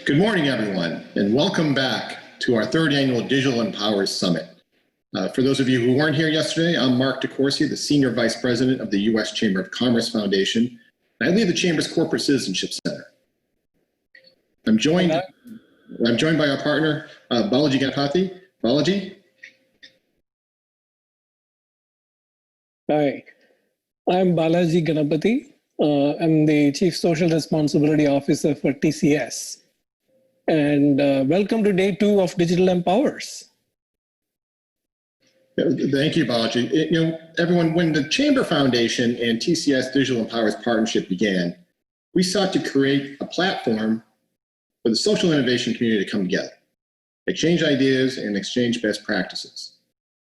Good morning, everyone, and welcome back to our third annual Digital Empowers Summit. For those of you who weren't here yesterday, I'm Mark DeCourcy, the Senior Vice President of the U.S. Chamber of Commerce Foundation, and I lead the Chamber's Corporate Citizenship Center. I'm joined by our partner, Balaji Ganapathy. Balaji? Hi, I'm Balaji Ganapathy. I'm the Chief Social Responsibility Officer for TCS. And welcome to day 2 of Digital Empowers. Thank you, Balaji. Everyone, when the Chamber Foundation and TCS Digital Empowers partnership began, we sought to create a platform for the social innovation community to come together, exchange ideas and exchange best practices,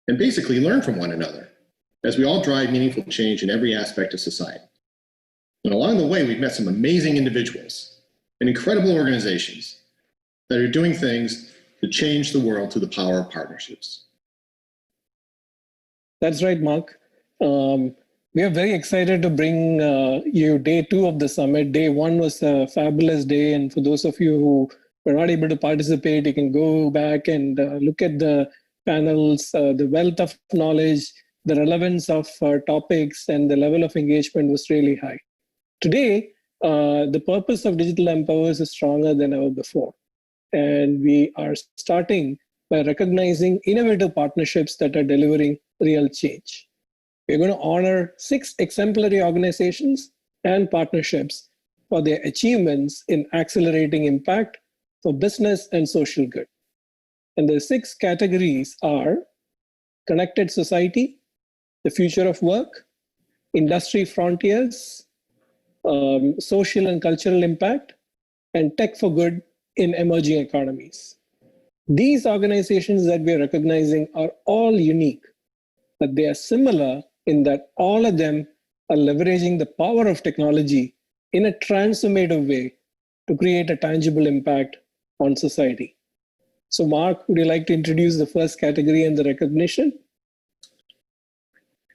and basically learn from one another as we all drive meaningful change in every aspect of society. And along the way, we've met some amazing individuals and incredible organizations that are doing things to change the world through the power of partnerships. That's right, Mark. We are very excited to bring you day 2 of the summit. Day 1 was a fabulous day. And for those of you who were not able to participate, you can go back and look at the panels, the wealth of knowledge, the relevance of topics, and the level of engagement was really high. Today, the purpose of Digital Empowers is stronger than ever before. And we are starting by recognizing innovative partnerships that are delivering real change. We're going to honor 6 exemplary organizations and partnerships for their achievements in accelerating impact for business and social good. And the 6 categories are connected society, the future of work, industry frontiers, social and cultural impact, and tech for good in emerging economies. These organizations that we are recognizing are all unique, but they are similar in that all of them are leveraging the power of technology in a transformative way to create a tangible impact on society. So Mark, would you like to introduce the first category and the recognition?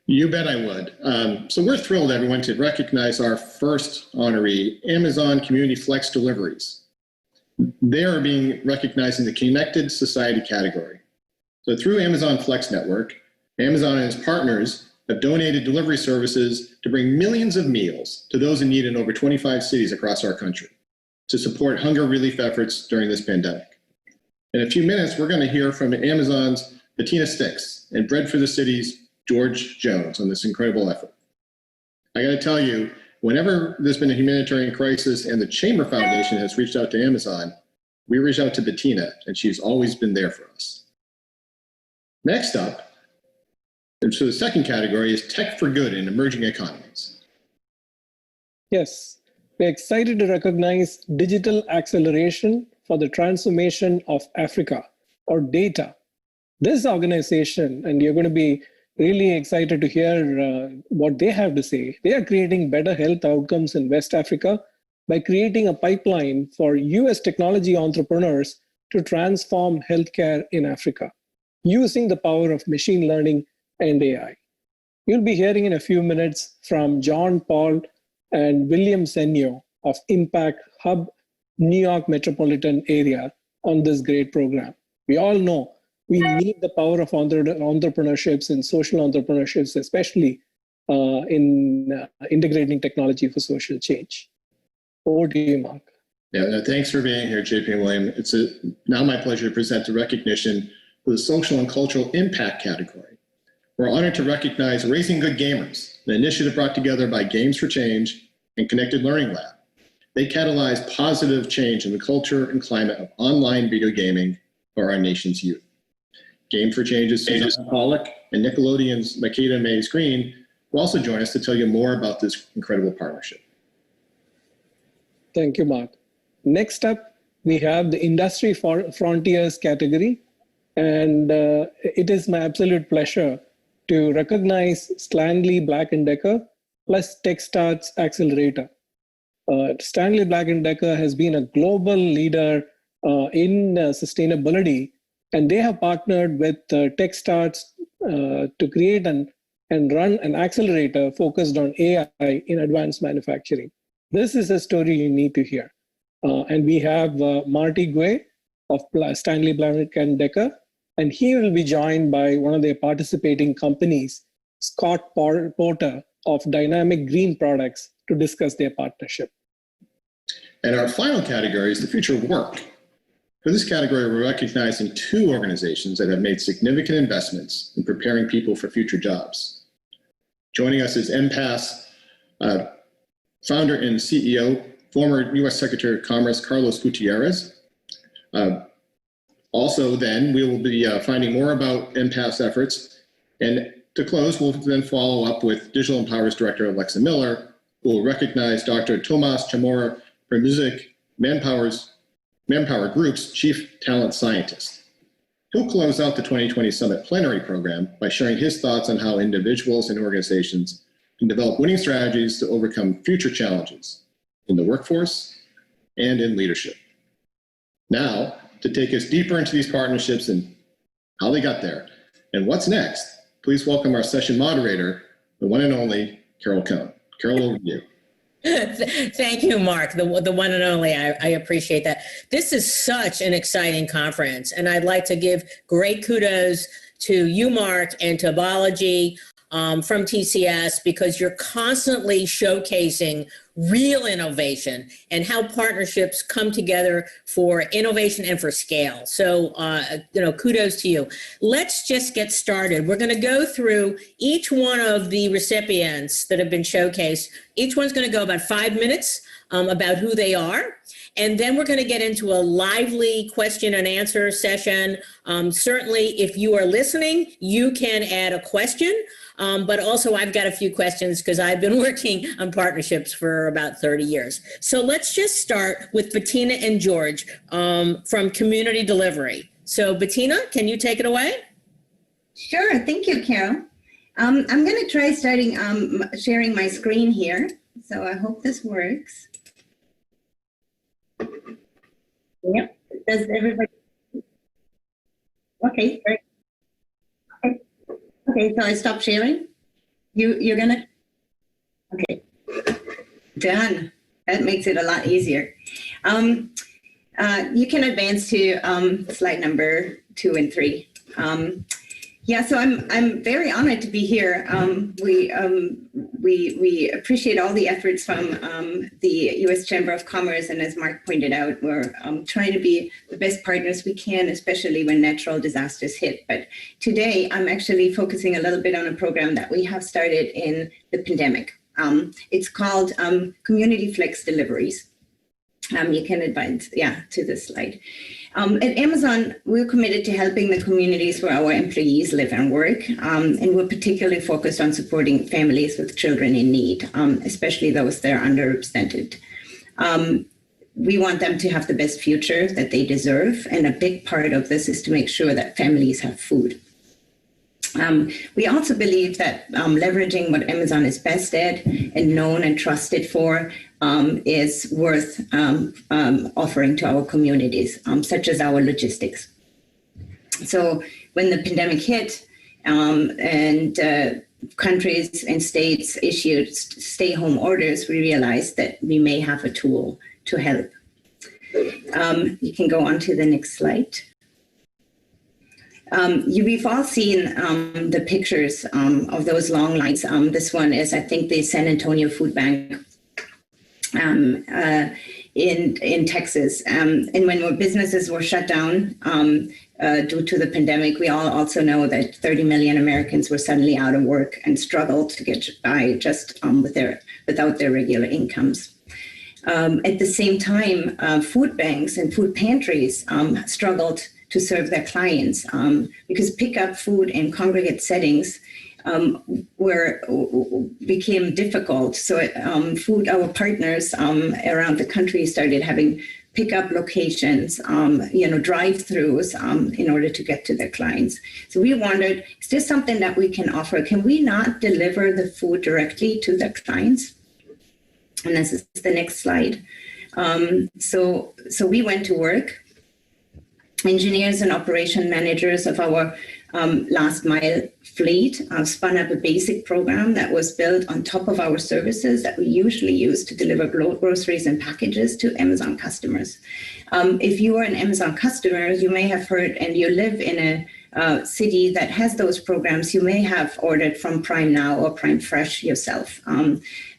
You bet I would. So we're thrilled, everyone, to recognize our first honoree, Amazon Community Flex Deliveries. They are being recognized in the Connected Society category. So through Amazon Flex Network, Amazon and its partners have donated delivery services to bring millions of meals to those in need in over 25 cities across our country to support hunger relief efforts during this pandemic. In a few minutes, we're going to hear from Amazon's Bettina Stix and Bread for the City's George Jones on this incredible effort. I got to tell you, whenever there's been a humanitarian crisis and the Chamber Foundation has reached out to Amazon, we reach out to Bettina, and she's always been there for us. Next up, and so the second category is Tech for Good in Emerging Economies. Yes, we're excited to recognize Digital Acceleration for the Transformation of Africa, or DATA. This organization, and you're going to be really excited to hear what they have to say. They are creating better health outcomes in West Africa by creating a pipeline for US technology entrepreneurs to transform healthcare in Africa using the power of machine learning and AI. You'll be hearing in a few minutes from John Paul and William Senyo of Impact Hub, New York metropolitan area on this great program. We all know we need the power of entrepreneurships and social entrepreneurships, especially in integrating technology for social change. Over to you, Mark. Yeah, no, thanks for being here, JP and William. It's now my pleasure to present the recognition for the social and cultural impact category. We're honored to recognize Raising Good Gamers, an initiative brought together by Games for Change and Connected Learning Lab. They catalyze positive change in the culture and climate of online video gaming for our nation's youth. Game for Change's Susan Pollock and Nickelodeon's Makeda Mays Green will also join us to tell you more about this incredible partnership. Thank you, Mark. Next up, we have the Industry Frontiers category. And it is my absolute pleasure to recognize Stanley Black & Decker plus TechStarts Accelerator. Stanley Black & Decker has been a global leader in sustainability, and they have partnered with TechStarts to create and run an accelerator focused on AI in advanced manufacturing. This is a story you need to hear. And we have Marty Guay of Stanley Black & Decker, and he will be joined by one of their participating companies, Scott Porter of Dynamic Green Products, to discuss their partnership. And our final category is the future of work. For this category, we're recognizing two organizations that have made significant investments in preparing people for future jobs. Joining us is MPAS founder and CEO, former U.S. Secretary of Commerce, Carlos Gutierrez. Also then, we will be finding more about MPAS efforts. And to close, we'll then follow up with Digital Empowers Director Alexa Miller, who will recognize Dr. Tomas Chamorro Premuzic, Manpower Group's Chief Talent Scientist. He'll close out the 2020 Summit Plenary Program by sharing his thoughts on how individuals and organizations can develop winning strategies to overcome future challenges in the workforce and in leadership. Now, to take us deeper into these partnerships and how they got there and what's next, please welcome our session moderator, the one and only Carol Cohn. Carol, over to you. Thank you, Mark, the one and only. I appreciate that. This is such an exciting conference, and I'd like to give great kudos to you, Mark, and to Balaji from TCS, because you're constantly showcasing real innovation and how partnerships come together for innovation and for scale. So, kudos to you. Let's just get started. We're going to go through each one of the recipients that have been showcased. Each one's going to go about 5 minutes about who they are. And then we're going to get into a lively question and answer session. Certainly, if you are listening, you can add a question. But also, I've got a few questions because I've been working on partnerships for about 30 years. So let's just start with Bettina and George from Community Delivery. So Bettina, can you take it away? Sure. Thank you, Carol. I'm going to try starting sharing my screen here. So I hope this works. Yep. Does everybody? Okay. Great. Okay. Okay. So I stop sharing. You're gonna. Okay. Done. That makes it a lot easier. You can advance to slide number 2 and 3. Yeah, so I'm very honored to be here. We appreciate all the efforts from the U.S. Chamber of Commerce, and as Mark pointed out, we're trying to be the best partners we can, especially when natural disasters hit. But today, I'm actually focusing a little bit on a program that we have started in the pandemic. It's called Community Flex Deliveries. You can advance, to this slide. At Amazon, we're committed to helping the communities where our employees live and work, and we're particularly focused on supporting families with children in need, especially those that are underrepresented. We want them to have the best future that they deserve, and a big part of this is to make sure that families have food. We also believe that leveraging what Amazon is best at and known and trusted for is worth offering to our communities, such as our logistics. So when the pandemic hit and countries and states issued stay-home orders, we realized that we may have a tool to help. You can go on to the next slide. We've all seen the pictures of those long lines. This one is, I think, the San Antonio Food Bank in Texas. And when businesses were shut down due to the pandemic, we all also know that 30 million Americans were suddenly out of work and struggled to get by just without their regular incomes. At the same time, food banks and food pantries struggled to serve their clients because pick up food in congregate settings became difficult. So our partners around the country started having pickup locations, drive-throughs in order to get to their clients. So we wondered, is this something that we can offer? Can we not deliver the food directly to the clients? And this is the next slide. So we went to work. Engineers and operation managers of our last mile fleet, spun up a basic program that was built on top of our services that we usually use to deliver groceries and packages to Amazon customers. If you are an Amazon customer, you may have heard, and you live in a city that has those programs, you may have ordered from Prime Now or Prime Fresh yourself.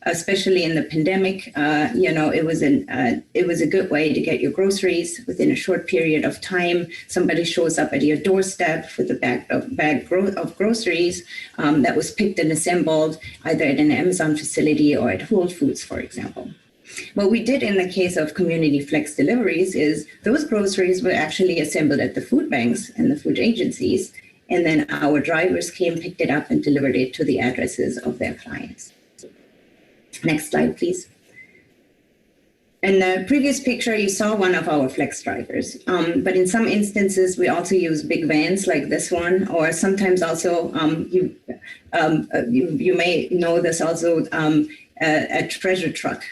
Especially in the pandemic, it was a good way to get your groceries within a short period of time. Somebody shows up at your doorstep with a bag of groceries that was picked and assembled either at an Amazon facility or at Whole Foods, for example. What we did in the case of Community Flex deliveries is those groceries were actually assembled at the food banks and the food agencies, and then our drivers came, picked it up, and delivered it to the addresses of their clients. Next slide, please. In the previous picture, you saw one of our flex drivers, but in some instances, we also use big vans like this one, or sometimes also, you may know this also, a treasure truck,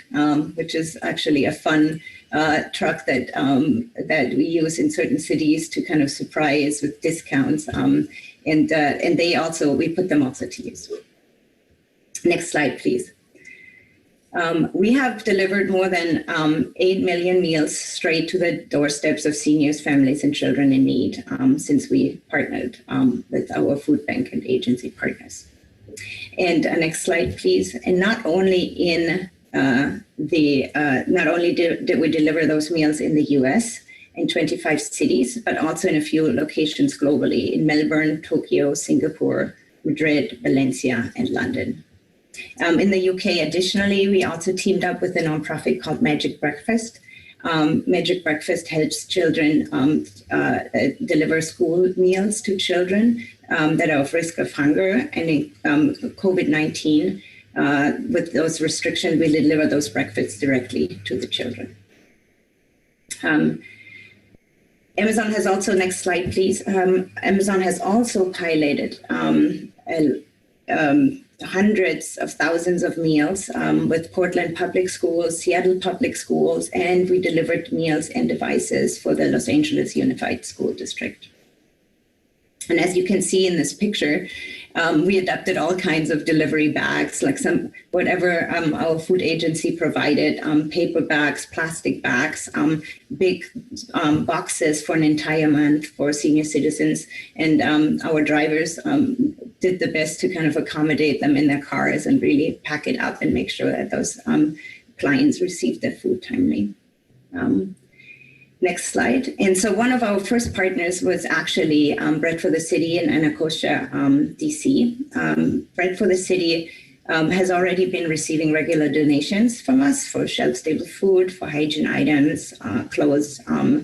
which is actually a fun truck that we use in certain cities to kind of surprise with discounts, and we put them also to use. Next slide, please. We have delivered more than 8 million meals straight to the doorsteps of seniors, families, and children in need since we partnered with our food bank and agency partners. And next slide, please. And not only did we deliver those meals in the U.S. in 25 cities, but also in a few locations globally in Melbourne, Tokyo, Singapore, Madrid, Valencia, and London. In the UK, additionally, we also teamed up with a nonprofit called Magic Breakfast. Magic Breakfast helps children deliver school meals to children that are of risk of hunger. And in COVID-19, with those restrictions, we deliver those breakfasts directly to the children. Amazon has also, next slide, please. Amazon has also piloted hundreds of thousands of meals with Portland Public Schools, Seattle Public Schools, and we delivered meals and devices for the Los Angeles Unified School District. And as you can see in this picture, we adapted all kinds of delivery bags, like whatever our food agency provided, paper bags, plastic bags, big boxes for an entire month for senior citizens. And our drivers did the best to kind of accommodate them in their cars and really pack it up and make sure that those clients received their food timely. Next slide. And so one of our first partners was actually Bread for the City in Anacostia, DC. Bread for the City has already been receiving regular donations from us for shelf-stable food, for hygiene items, clothes, and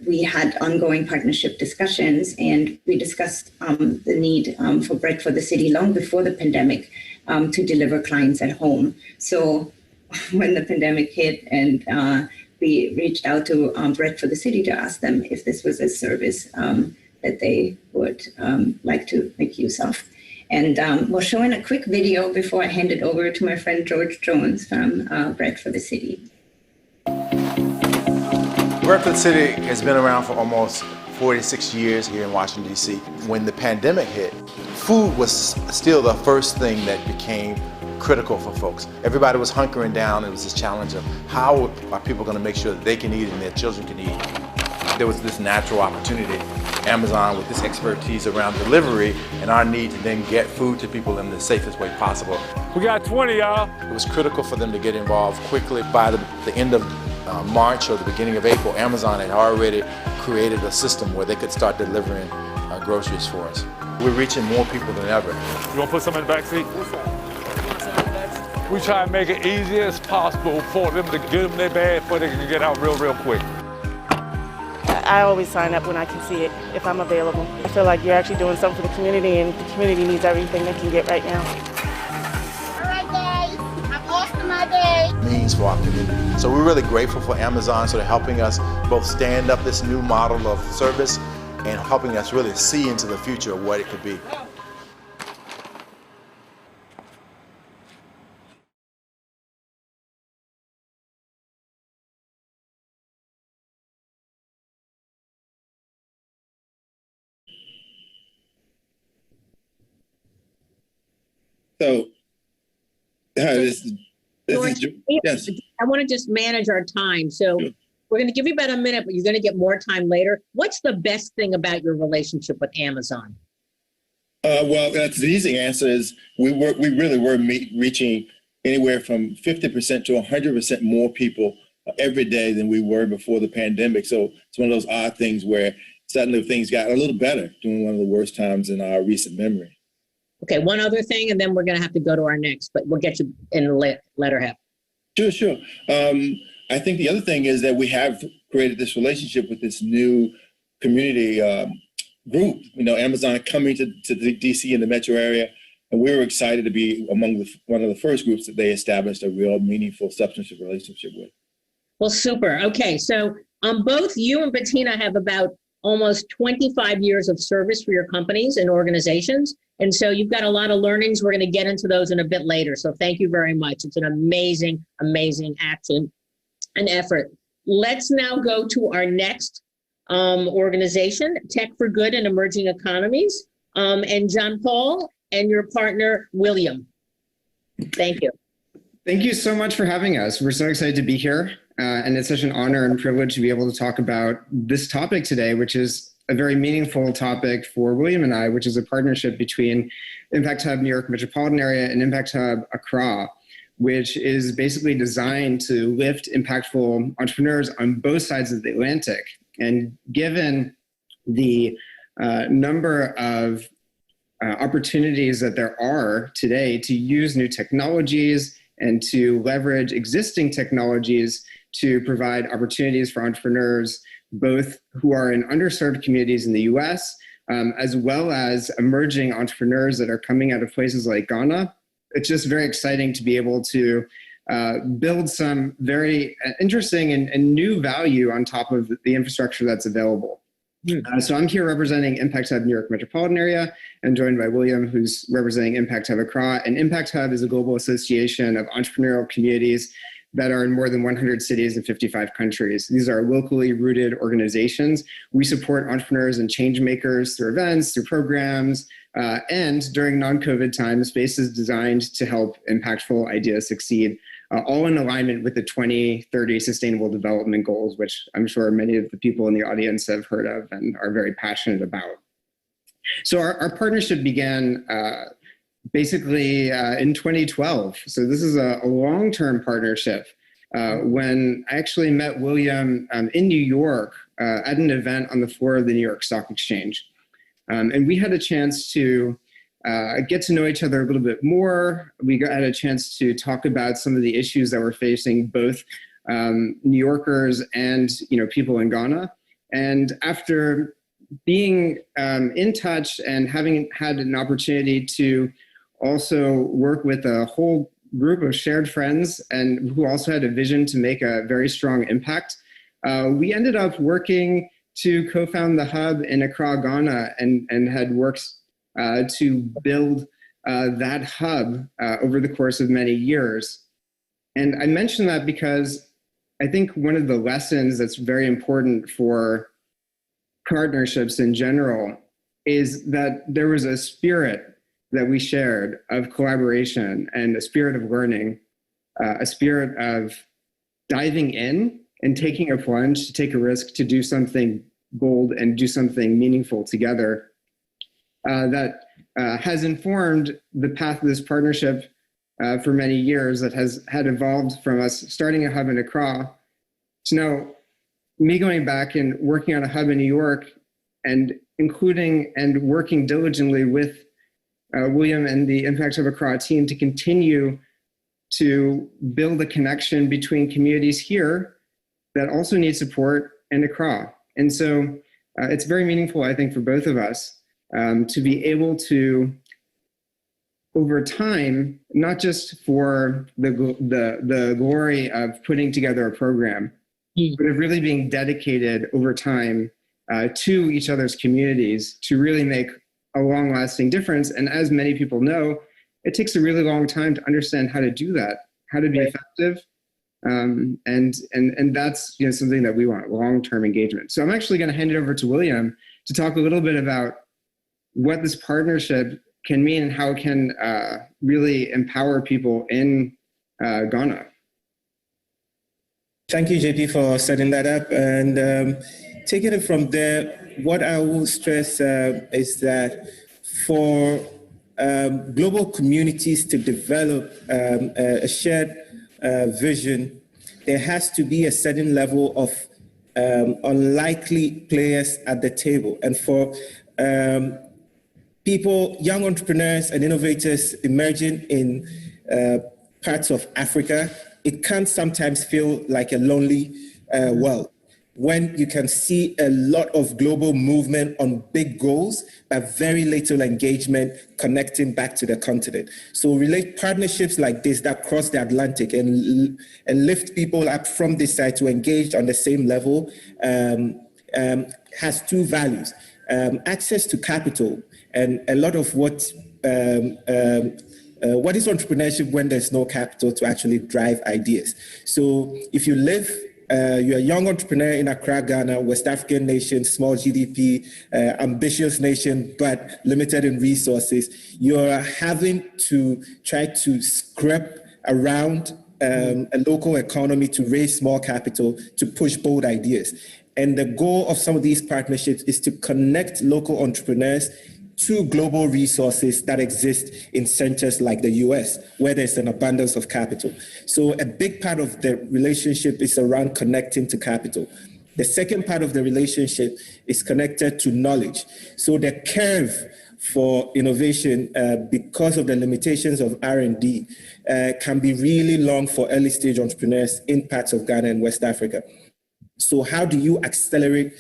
we had ongoing partnership discussions, and we discussed the need for Bread for the City long before the pandemic to deliver clients at home. So when the pandemic hit and we reached out to Bread for the City to ask them if this was a service that they would like to make use of. And we'll show in a quick video before I hand it over to my friend George Jones from Bread for the City. Bread for the City has been around for almost 46 years here in Washington, D.C. When the pandemic hit, food was still the first thing that became critical for folks. Everybody was hunkering down. It was this challenge of how are people going to make sure that they can eat and their children can eat. There was this natural opportunity. Amazon, with this expertise around delivery and our need to then get food to people in the safest way possible. We got 20, y'all. It was critical for them to get involved quickly. By the end of March or the beginning of April, Amazon had already created a system where they could start delivering groceries for us. We're reaching more people than ever. You want to put some in the back seat? We try and make it easy as possible for them to get them their bag before they can get out real quick. I always sign up when I can see it, if I'm available. I feel like you're actually doing something for the community, and the community needs everything they can get right now. All right, guys, I'm off to my day. Means for our community. So we're really grateful for Amazon sort of helping us both stand up this new model of service and helping us really see into the future of what it could be. So, this is yes. I want to just manage our time. So Sure. we're going to give you about a minute, but you're going to get more time later. What's the best thing about your relationship with Amazon? Well, that's the easy answer is we really were reaching anywhere from 50% to 100% more people every day than we were before the pandemic. So it's one of those odd things where suddenly things got a little better during one of the worst times in our recent memory. Okay, one other thing, and then we're going to have to go to our next, but we'll get you in the letterhead. Sure. I think the other thing is that we have created this relationship with this new community group, Amazon coming to the DC and the metro area. And we were excited to be among one of the first groups that they established a real meaningful substantive relationship with. Well, super. Okay, so both you and Bettina have about almost 25 years of service for your companies and organizations. And so you've got a lot of learnings. We're going to get into those in a bit later. So thank you very much. It's an amazing, amazing action and effort. Let's now go to our next organization, Tech for Good in Emerging Economies, and John Paul and your partner, William. Thank you. Thank you so much for having us. We're so excited to be here. And it's such an honor and privilege to be able to talk about this topic today, which is a very meaningful topic for William and I, which is a partnership between Impact Hub New York Metropolitan Area and Impact Hub Accra, which is basically designed to lift impactful entrepreneurs on both sides of the Atlantic. And given the number of opportunities that there are today to use new technologies and to leverage existing technologies to provide opportunities for entrepreneurs, both who are in underserved communities in the US, as well as emerging entrepreneurs that are coming out of places like Ghana. It's just very exciting to be able to build some very interesting and new value on top of the infrastructure that's available. So I'm here representing Impact Hub New York Metropolitan Area and joined by William, who's representing Impact Hub Accra. And Impact Hub is a global association of entrepreneurial communities that are in more than 100 cities and 55 countries. These are locally rooted organizations. We support entrepreneurs and change makers through events, through programs, and during non-COVID times, spaces designed to help impactful ideas succeed, all in alignment with the 2030 Sustainable Development Goals, which I'm sure many of the people in the audience have heard of and are very passionate about. So our partnership began basically in 2012. So this is a long-term partnership. When I actually met William in New York at an event on the floor of the New York Stock Exchange. And we had a chance to get to know each other a little bit more. We had a chance to talk about some of the issues that were facing both New Yorkers and people in Ghana. And after being in touch and having had an opportunity to also work with a whole group of shared friends and who also had a vision to make a very strong impact, we ended up working to co-found the hub in Accra, Ghana, and had worked to build that hub over the course of many years. And I mention that because I think one of the lessons that's very important for partnerships in general is that there was a spirit that we shared of collaboration and a spirit of learning, a spirit of diving in and taking a plunge, to take a risk, to do something bold and do something meaningful together that has informed the path of this partnership for many years, that had evolved from us starting a hub in Accra to now me going back and working on a hub in New York and including and working diligently with William and the Impact Hub Accra team to continue to build a connection between communities here that also need support in Accra. And so it's very meaningful, I think, for both of us to be able to, over time, not just for the glory of putting together a program, but of really being dedicated over time to each other's communities to really make a long-lasting difference. And as many people know, it takes a really long time to understand how to do that, how to be effective. And that's something that we want, long-term engagement. So I'm actually going to hand it over to William to talk a little bit about what this partnership can mean and how it can really empower people in Ghana. Thank you, JP, for setting that up. And taking it from there, what I will stress is that for global communities to develop a shared vision, there has to be a certain level of unlikely players at the table. And for people, young entrepreneurs and innovators emerging in parts of Africa, it can sometimes feel like a lonely world when you can see a lot of global movement on big goals, but very little engagement connecting back to the continent. So partnerships like this that cross the Atlantic and lift people up from this side to engage on the same level has two values. Access to capital, and a lot of what is entrepreneurship when there's no capital to actually drive ideas. So if you live, you're a young entrepreneur in Accra, Ghana, West African nation, small GDP, ambitious nation, but limited in resources, you're having to try to scrape around a local economy to raise small capital to push bold ideas. And the goal of some of these partnerships is to connect local entrepreneurs to global resources that exist in centers like the US, where there's an abundance of capital. So a big part of the relationship is around connecting to capital. The second part of the relationship is connected to knowledge. So the curve for innovation, because of the limitations of R&D, can be really long for early stage entrepreneurs in parts of Ghana and West Africa. So how do you accelerate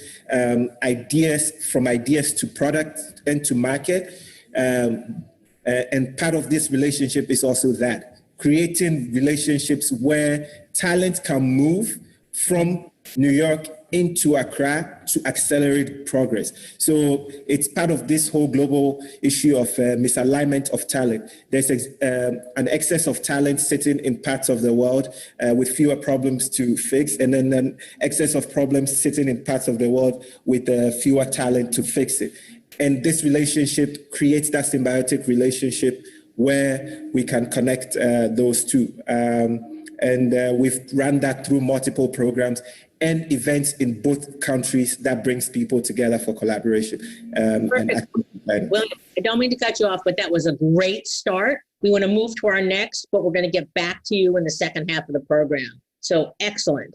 ideas from ideas to product and to market? And part of this relationship is also that, creating relationships where talent can move from New York into Accra to accelerate progress. So it's part of this whole global issue of misalignment of talent. There's an excess of talent sitting in parts of the world with fewer problems to fix, and then an excess of problems sitting in parts of the world with fewer talent to fix it. And this relationship creates that symbiotic relationship where we can connect those two. And we've run that through multiple programs and events in both countries that brings people together for collaboration. Perfect. William, I don't mean to cut you off, but that was a great start. We want to move to our next, but we're going to get back to you in the second half of the program. So excellent.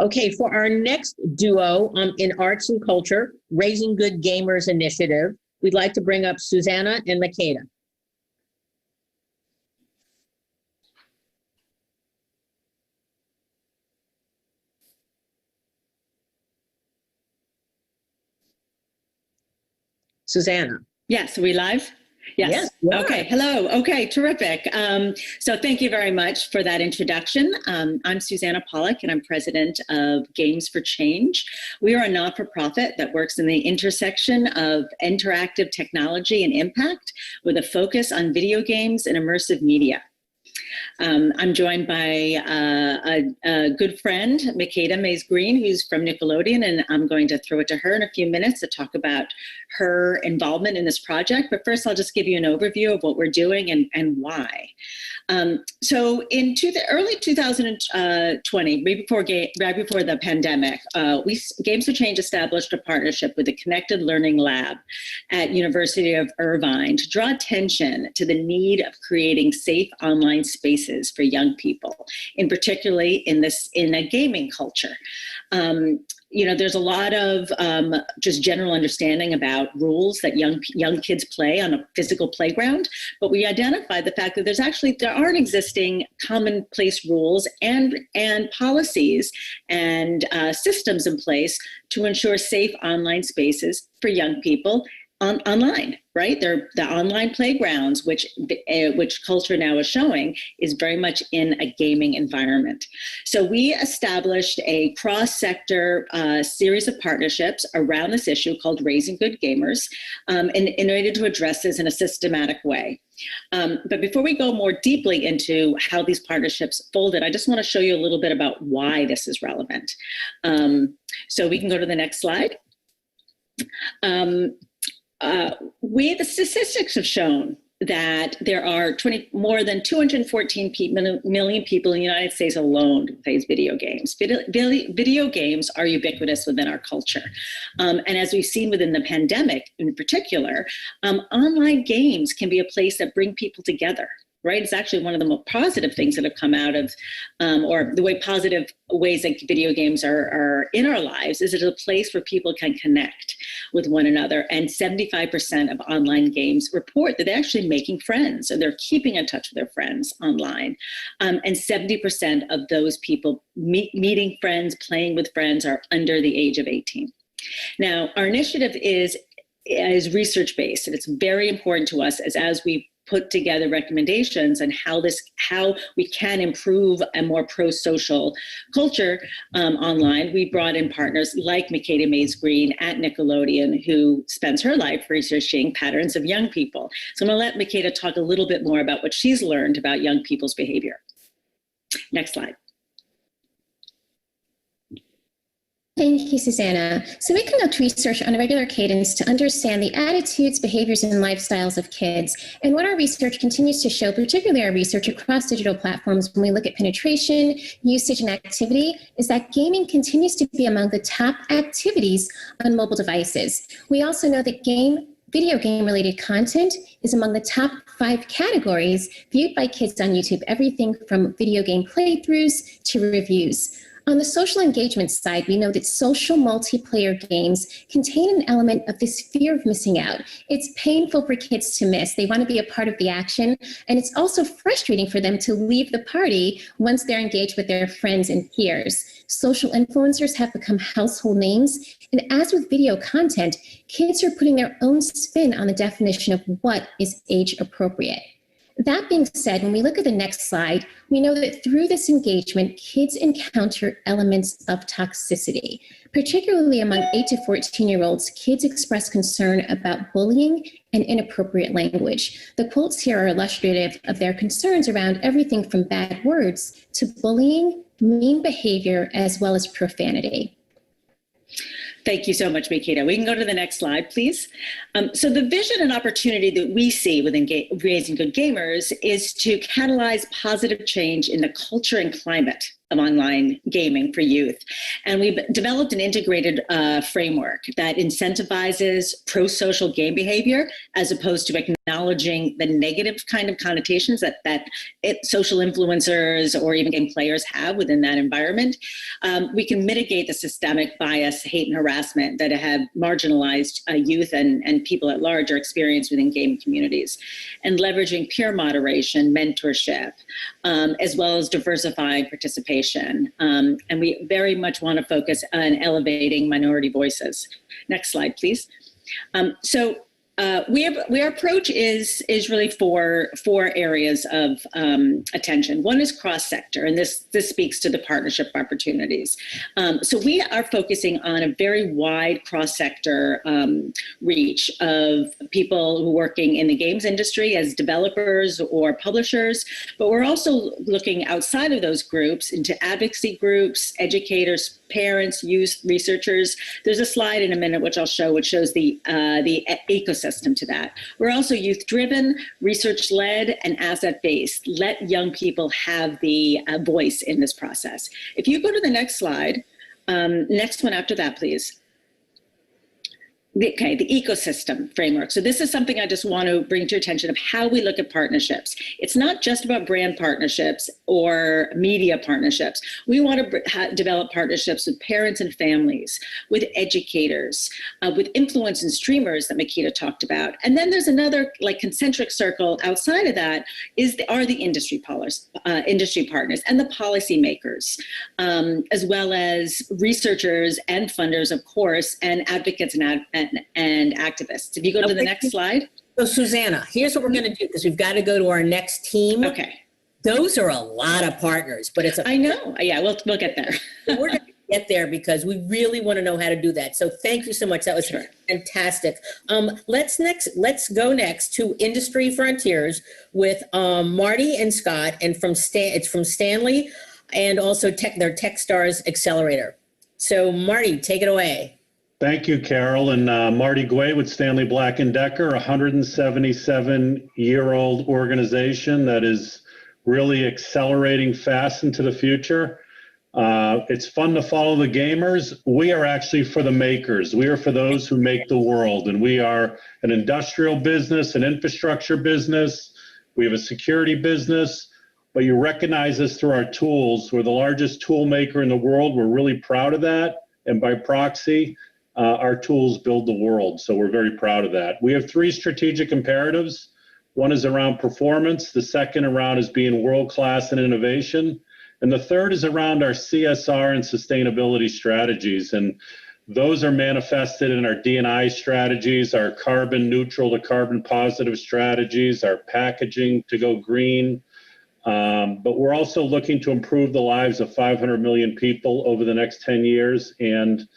Okay, for our next duo in arts and culture, Raising Good Gamers Initiative, we'd like to bring up Susanna and Makeda. Susanna. Yes, are we live? Yes. Okay. Hello. Okay. Terrific. So thank you very much for that introduction. I'm Susanna Pollock, and I'm president of Games for Change. We are a not-for-profit that works in the intersection of interactive technology and impact with a focus on video games and immersive media. I'm joined by a good friend, Makeda Mays-Green, who's from Nickelodeon, and I'm going to throw it to her in a few minutes to talk about her involvement in this project. But first, I'll just give you an overview of what we're doing and why. So in early 2020, right before the pandemic, Games for Change established a partnership with the Connected Learning Lab at University of Irvine to draw attention to the need of creating safe online spaces for young people, in particularly in a gaming culture. There's a lot of just general understanding about rules that young kids play on a physical playground, but we identified the fact that there aren't existing commonplace rules and policies and systems in place to ensure safe online spaces for young people online, right? They're the online playgrounds, which culture now is showing is very much in a gaming environment. So we established a cross-sector series of partnerships around this issue called Raising Good Gamers in order to address this in a systematic way. But before we go more deeply into how these partnerships folded, I just want to show you a little bit about why this is relevant. So we can go to the next slide. the statistics have shown that there are more than 214 million people in the United States alone who plays video games. Video games are ubiquitous within our culture. And as we've seen within the pandemic in particular, online games can be a place that bring people together. Right? It's actually one of the most positive things that have come out of, or the way positive ways that video games are in our lives is it's a place where people can connect with one another. And 75% of online games report that they're actually making friends and they're keeping in touch with their friends online. And 70% of those people meeting friends, playing with friends are under the age of 18. Now, our initiative is research-based, and it's very important to us as we put together recommendations on how we can improve a more pro-social culture online. We brought in partners like Makeda Mays-Green at Nickelodeon, who spends her life researching patterns of young people. So I'm gonna let Makeda talk a little bit more about what she's learned about young people's behavior. Next slide. Thank you, Susanna. So we conduct research on a regular cadence to understand the attitudes, behaviors, and lifestyles of kids. And what our research continues to show, particularly our research across digital platforms, when we look at penetration, usage, and activity, is that gaming continues to be among the top activities on mobile devices. We also know that video game related content is among the top 5 categories viewed by kids on YouTube, everything from video game playthroughs to reviews. On the social engagement side, we know that social multiplayer games contain an element of this fear of missing out. It's painful for kids to miss. They want to be a part of the action, and it's also frustrating for them to leave the party once they're engaged with their friends and peers. Social influencers have become household names, and as with video content, kids are putting their own spin on the definition of what is age appropriate. That being said, when we look at the next slide, we know that through this engagement, kids encounter elements of toxicity. Particularly among 8 to 14-year-olds, kids express concern about bullying and inappropriate language. The quotes here are illustrative of their concerns around everything from bad words to bullying, mean behavior, as well as profanity. Thank you so much, Makeda. We can go to the next slide, please. So the vision and opportunity that we see within Raising Good Gamers is to catalyze positive change in the culture and climate of online gaming for youth. And we've developed an integrated framework that incentivizes pro-social game behavior as opposed to acknowledging the negative kind of connotations that social influencers or even game players have within that environment. We can mitigate the systemic bias, hate, and harassment that have marginalized youth and people at large are experienced within game communities. And leveraging peer moderation, mentorship, as well as diversifying participation. And we very much want to focus on elevating minority voices. Next slide, please. Our approach is really four areas of attention. One is cross-sector, and this speaks to the partnership opportunities. So we are focusing on a very wide cross-sector reach of people who are working in the games industry as developers or publishers, but we're also looking outside of those groups into advocacy groups, educators, parents, youth, researchers. There's a slide in a minute which I'll show, which shows the ecosystem to that. We're also youth-driven, research-led, and asset-based. Let young people have the voice in this process. If you go to the next slide, next one after that, please. The ecosystem framework. So this is something I just want to bring to your attention of how we look at partnerships. It's not just about brand partnerships or media partnerships. We want to develop partnerships with parents and families, with educators, with influence and streamers that Makeda talked about. And then there's another concentric circle outside of that are the industry partners and the policymakers, as well as researchers and funders, of course, and advocates and activists. If you go to the next slide. So Susanna, here's what we're going to do, because we've got to go to our next team. Okay. Those are a lot of partners, but I know. Yeah, we'll get there. We're going to get there because we really want to know how to do that. So thank you so much. That was fantastic. Let's go next to Industry Frontiers with Marty and Scott, and it's from Stanley, and also their Techstars Accelerator. So Marty, take it away. Thank you, Carol. And Marty Guay with Stanley Black & Decker, a 177-year-old organization that is really accelerating fast into the future. It's fun to follow the gamers. We are actually for the makers. We are for those who make the world. And we are an industrial business, an infrastructure business. We have a security business. But you recognize us through our tools. We're the largest tool maker in the world. We're really proud of that. And by proxy, our tools build the world. So we're very proud of that. We have 3 strategic imperatives. One is around performance. The second around is being world-class in innovation. And the third is around our CSR and sustainability strategies. And those are manifested in our D&I strategies, our carbon neutral to carbon positive strategies, our packaging to go green. But we're also looking to improve the lives of 500 million people over the next 10 years and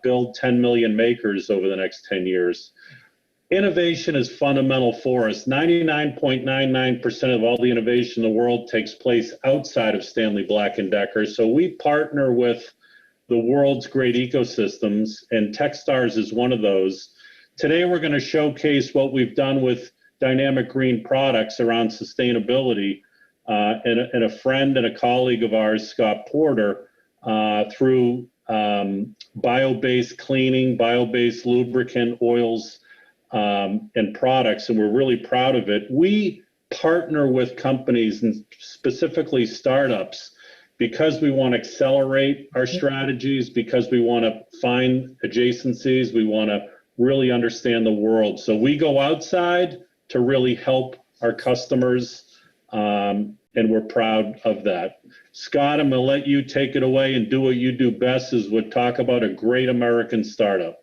build 10 million makers over the next 10 years. Innovation is fundamental for us. 99.99% of all the innovation in the world takes place outside of Stanley Black & Decker. So we partner with the world's great ecosystems, and Techstars is one of those. Today, we're going to showcase what we've done with Dynamic Green Products around sustainability. And a friend and a colleague of ours, Scott Porter, through bio-based cleaning, bio-based lubricant oils, and products, and we're really proud of it. We partner with companies and specifically startups because we want to accelerate our strategies, because we want to find adjacencies, we want to really understand the world. So we go outside to really help our customers, and we're proud of that. Scott, I'm going to let you take it away and do what you do best, is we'll talk about a great American startup.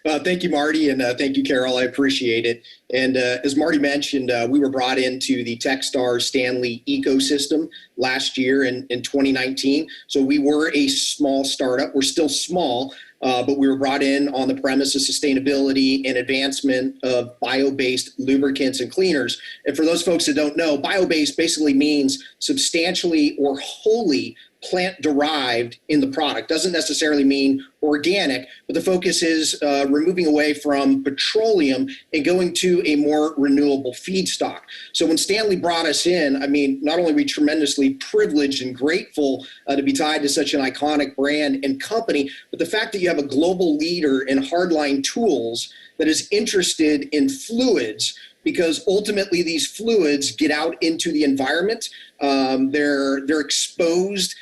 Thank you, Marty, and thank you, Carol. I appreciate it. And as Marty mentioned, we were brought into the Techstars Stanley ecosystem last year in 2019. So we were a small startup. We're still small, but we were brought in on the premise of sustainability and advancement of bio-based lubricants and cleaners. And for those folks that don't know, bio-based basically means substantially or wholly plant-derived in the product. Doesn't necessarily mean organic, but the focus is removing away from petroleum and going to a more renewable feedstock. So when Stanley brought us in, I mean, not only are we tremendously privileged and grateful to be tied to such an iconic brand and company, but the fact that you have a global leader in hardline tools that is interested in fluids, because ultimately these fluids get out into the environment. They're exposed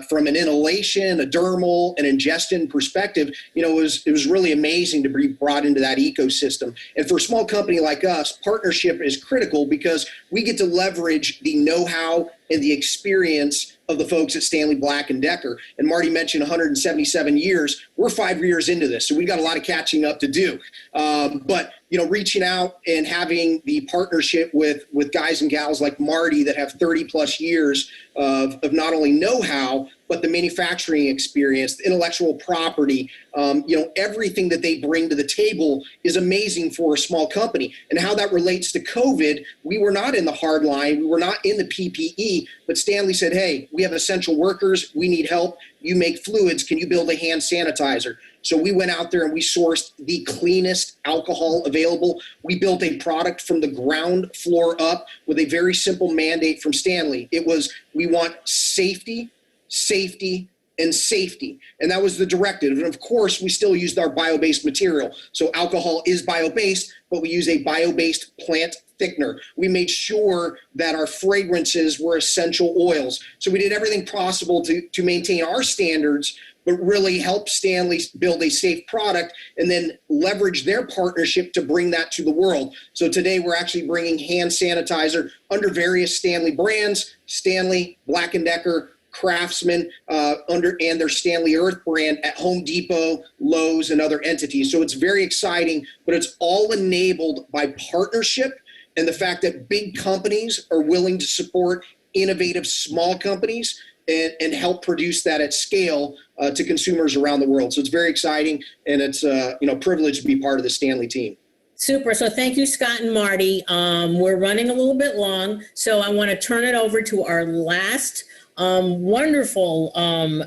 from an inhalation, a dermal, an ingestion perspective. You know, it was really amazing to be brought into that ecosystem. And for a small company like us, partnership is critical because we get to leverage the know-how and the experience of the folks at Stanley Black & Decker. And Marty mentioned 177 years. We're 5 years into this, so we've got a lot of catching up to do. But, you know, reaching out and having the partnership with guys and gals like Marty that have 30 plus years of not only know-how, but the manufacturing experience, the intellectual property, you know, everything that they bring to the table is amazing for a small company. And how that relates to COVID, we were not in the hard line, we were not in the PPE, but Stanley said, hey, we have essential workers, we need help, you make fluids, can you build a hand sanitizer? So we went out there and we sourced the cleanest alcohol available. We built a product from the ground floor up with a very simple mandate from Stanley. It was, we want safety, safety, and safety. And that was the directive. And of course, we still used our bio-based material. So alcohol is bio-based, but we use a bio-based plant thickener. We made sure that our fragrances were essential oils. So we did everything possible to maintain our standards, but really help Stanley build a safe product and then leverage their partnership to bring that to the world. So today we're actually bringing hand sanitizer under various Stanley brands, Stanley, Black & Decker, Craftsman, and their Stanley Earth brand at Home Depot, Lowe's, and other entities. So it's very exciting, but it's all enabled by partnership and the fact that big companies are willing to support innovative small companies and help produce that at scale to consumers around the world. So it's very exciting, and it's you know, privileged to be part of the Stanley team. Super. So thank you, Scott and Marty. We're running a little bit long, so I want to turn it over to our last wonderful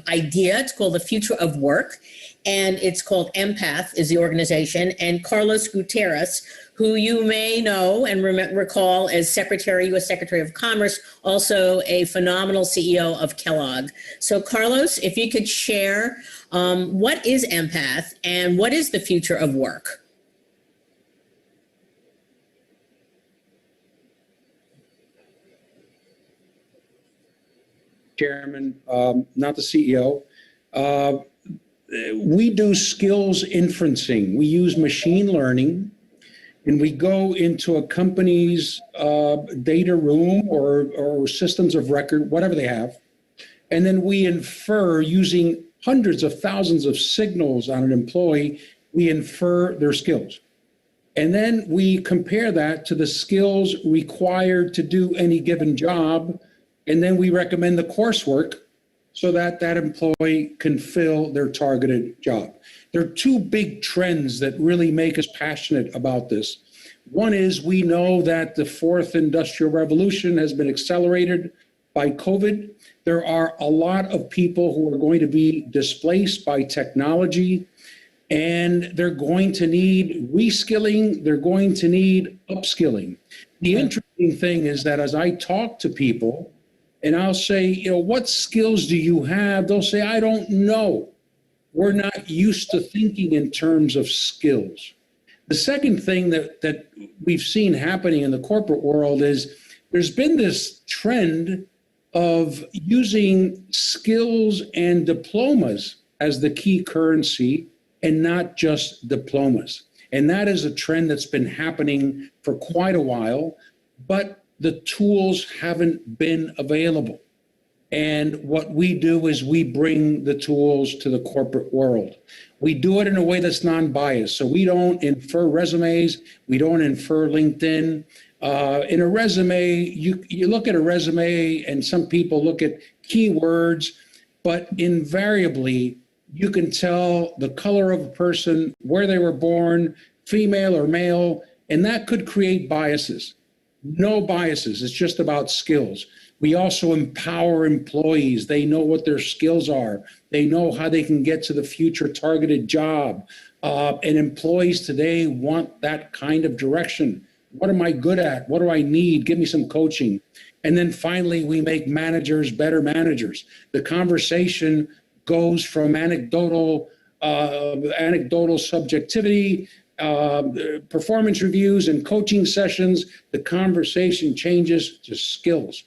idea. It's called the Future of Work. and it's called Empath is the organization, and Carlos Gutierrez, who you may know and recall as U.S. Secretary of Commerce, also a phenomenal CEO of Kellogg. So Carlos, if you could share what is Empath and what is the future of work? Chairman, not the CEO. We do skills inferencing. We use machine learning, and we go into a company's data room or systems of record, whatever they have, and then we infer using hundreds of thousands of signals on an employee, we infer their skills. And then we compare that to the skills required to do any given job. And then we recommend the coursework so that that employee can fill their targeted job. There are two big trends that really make us passionate about this. One is we know that the fourth industrial revolution has been accelerated by COVID. There are a lot of people who are going to be displaced by technology, and they're going to need reskilling, they're going to need upskilling. The interesting thing is that as I talk to people, and I'll say, what skills do you have? They'll say, I don't know. We're not used to thinking in terms of skills. The second thing that we've seen happening in the corporate world is there's been this trend of using skills and diplomas as the key currency and not just diplomas. And that is a trend that's been happening for quite a while, but the tools haven't been available. And what we do is we bring the tools to the corporate world. We do it in a way that's non-biased. So we don't infer resumes. We don't infer LinkedIn. In a resume, you look at a resume and some people look at keywords, but invariably you can tell the color of a person, where they were born, female or male, and that could create biases. No biases. It's just about skills. We also empower employees. They know what their skills are. They know how they can get to the future targeted job. And employees today want that kind of direction. What am I good at? What do I need? Give me some coaching. And then finally, we make managers better managers. The conversation goes from anecdotal subjectivity, performance reviews and coaching sessions. The conversation changes to skills.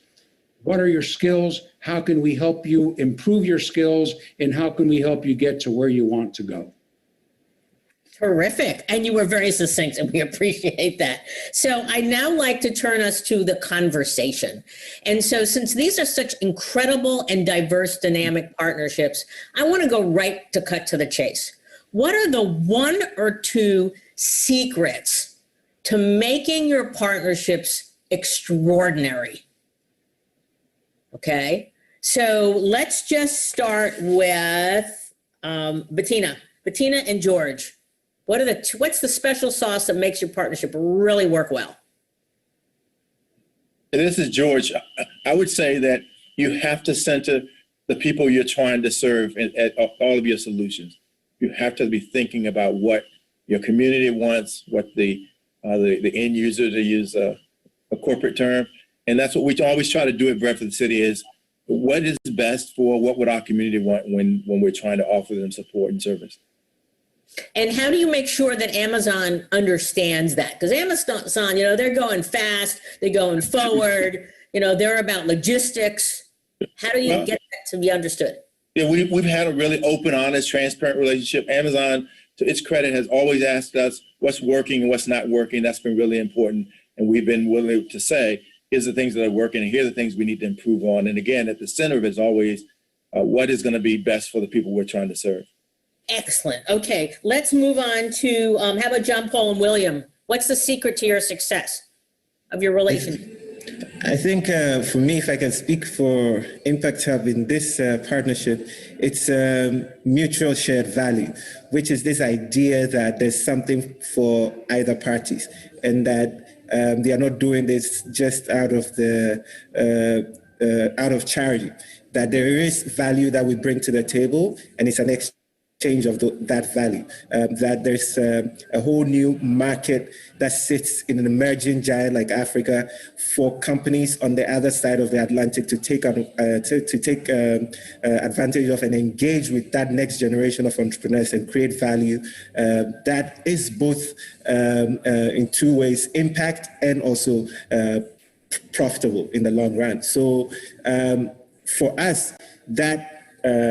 What are your skills? How can we help you improve your skills? And how can we help you get to where you want to go? Terrific. And you were very succinct, and we appreciate that. So I'd now like to turn us to the conversation. And so since these are such incredible and diverse dynamic partnerships, I want to go right to cut to the chase. What are the one or two secrets to making your partnerships extraordinary? Okay, so let's just start with Bettina and George. What's the special sauce that makes your partnership really work well? This is George. I would say that you have to center the people you're trying to serve at all of your solutions. You have to be thinking about what your community wants, what the end user, to use a corporate term. And that's what we always try to do at Breadth of the City is what is best for what would our community want when we're trying to offer them support and service. And how do you make sure that Amazon understands that? Because Amazon, they're going fast, they're going forward, they're about logistics. How do you get that to be understood? Yeah, we've had a really open, honest, transparent relationship. Amazon, to its credit, has always asked us what's working and what's not working. That's been really important. And we've been willing to say, here's the things that are working and here are the things we need to improve on. And again, at the center of it is always what is going to be best for the people we're trying to serve. Excellent. Okay, let's move on to, how about John Paul and William? What's the secret to your success of your relationship? I think for me, if I can speak for Impact Hub in this partnership, it's mutual shared value, which is this idea that there's something for either parties and that they are not doing this just out of charity, that there is value that we bring to the table and it's an exchange exchange of that value, that there's a whole new market that sits in an emerging giant like Africa for companies on the other side of the Atlantic to take advantage of and engage with that next generation of entrepreneurs and create value that is both in two ways, impact and also profitable in the long run. So for us, that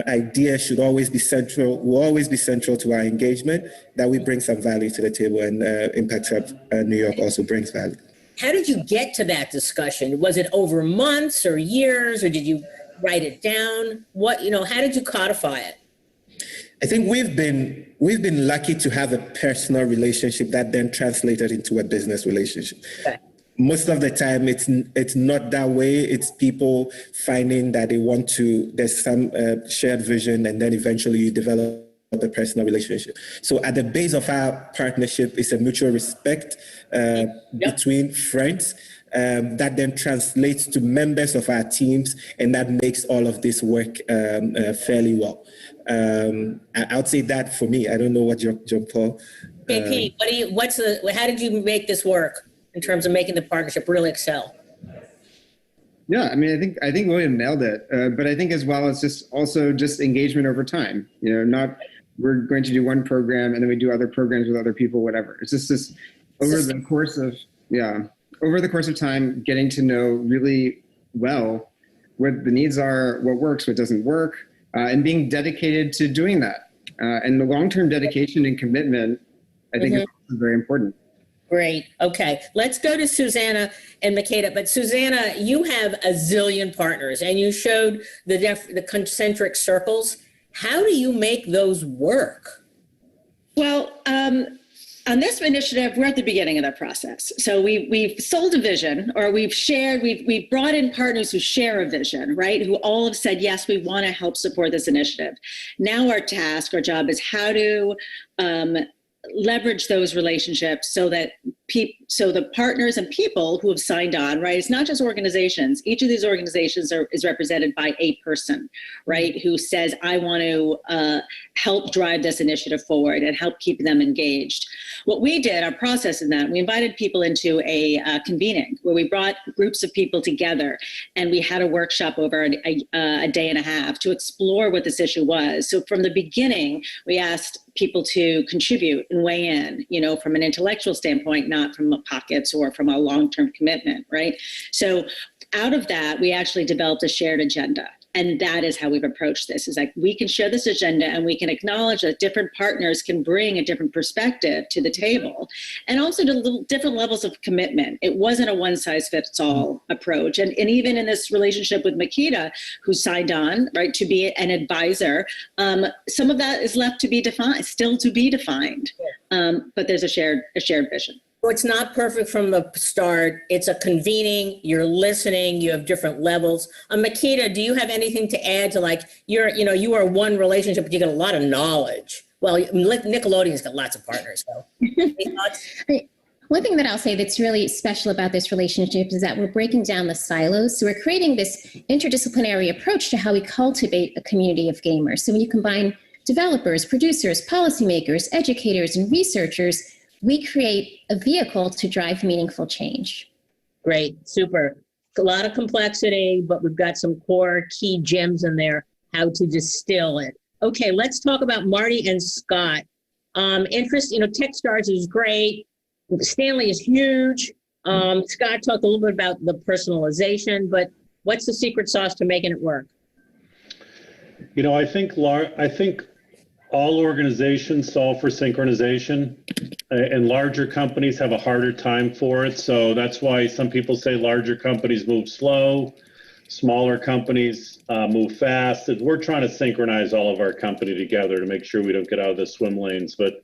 idea should always be central, will always be central to our engagement, that we bring some value to the table, and Impact Hub New York also brings value. How did you get to that discussion? Was it over months or years, or did you write it down? How did you codify it? I think we've been lucky to have a personal relationship that then translated into a business relationship. Okay. Most of the time, it's not that way. It's people finding that they want to, there's some shared vision, and then eventually you develop a personal relationship. So at the base of our partnership is a mutual respect between friends that then translates to members of our teams, and that makes all of this work fairly well. I would say that for me. I don't know what John Paul. JP, how did you make this work in terms of making the partnership really excel? Yeah, I mean, I think William nailed it. But I think as well, it's just engagement over time. Not we're going to do one program and then we do other programs with other people, whatever. It's just this over the course of time, getting to know really well what the needs are, what works, what doesn't work, and being dedicated to doing that. And the long-term dedication and commitment, I think, is very important. Great. Okay. Let's go to Susanna and Makeda. But Susanna, you have a zillion partners, and you showed the concentric circles. How do you make those work? Well, on this initiative, we're at the beginning of that process. So we've sold a vision, or we've brought in partners who share a vision, right? Who all have said, yes, we want to help support this initiative. Now our job is how to leverage those relationships so that the partners and people who have signed on, right? It's not just organizations. Each of these organizations is represented by a person, right? Who says, I want to help drive this initiative forward and help keep them engaged. What we did, our process in that, we invited people into a convening where we brought groups of people together, and we had a workshop over a day and a half to explore what this issue was. So from the beginning, we asked people to contribute and weigh in, from an intellectual standpoint, not from pockets or from a long-term commitment, right? So out of that, we actually developed a shared agenda. And that is how we've approached this, is like, we can share this agenda and we can acknowledge that different partners can bring a different perspective to the table, and also to different levels of commitment. It wasn't a one-size-fits-all approach. And even in this relationship with Makeda, who signed on, right, to be an advisor, some of that is left to be defined, still to be defined. But there's a shared vision. So it's not perfect from the start. It's a convening, you're listening, you have different levels. Makeda, do you have anything to add to, you are one relationship, but you get a lot of knowledge. Well, Nickelodeon's got lots of partners, so. Any thoughts? One thing that I'll say that's really special about this relationship is that we're breaking down the silos. So we're creating this interdisciplinary approach to how we cultivate a community of gamers. So when you combine developers, producers, policymakers, educators, and researchers, we create a vehicle to drive meaningful change. Great, super. A lot of complexity, but we've got some core key gems in there, how to distill it. Okay, let's talk about Marty and Scott. Interest, Techstars is great. Stanley is huge. Scott talked a little bit about the personalization, but what's the secret sauce to making it work? I think all organizations solve for synchronization, and larger companies have a harder time for it. So that's why some people say larger companies move slow, smaller companies move fast. And we're trying to synchronize all of our company together to make sure we don't get out of the swim lanes. But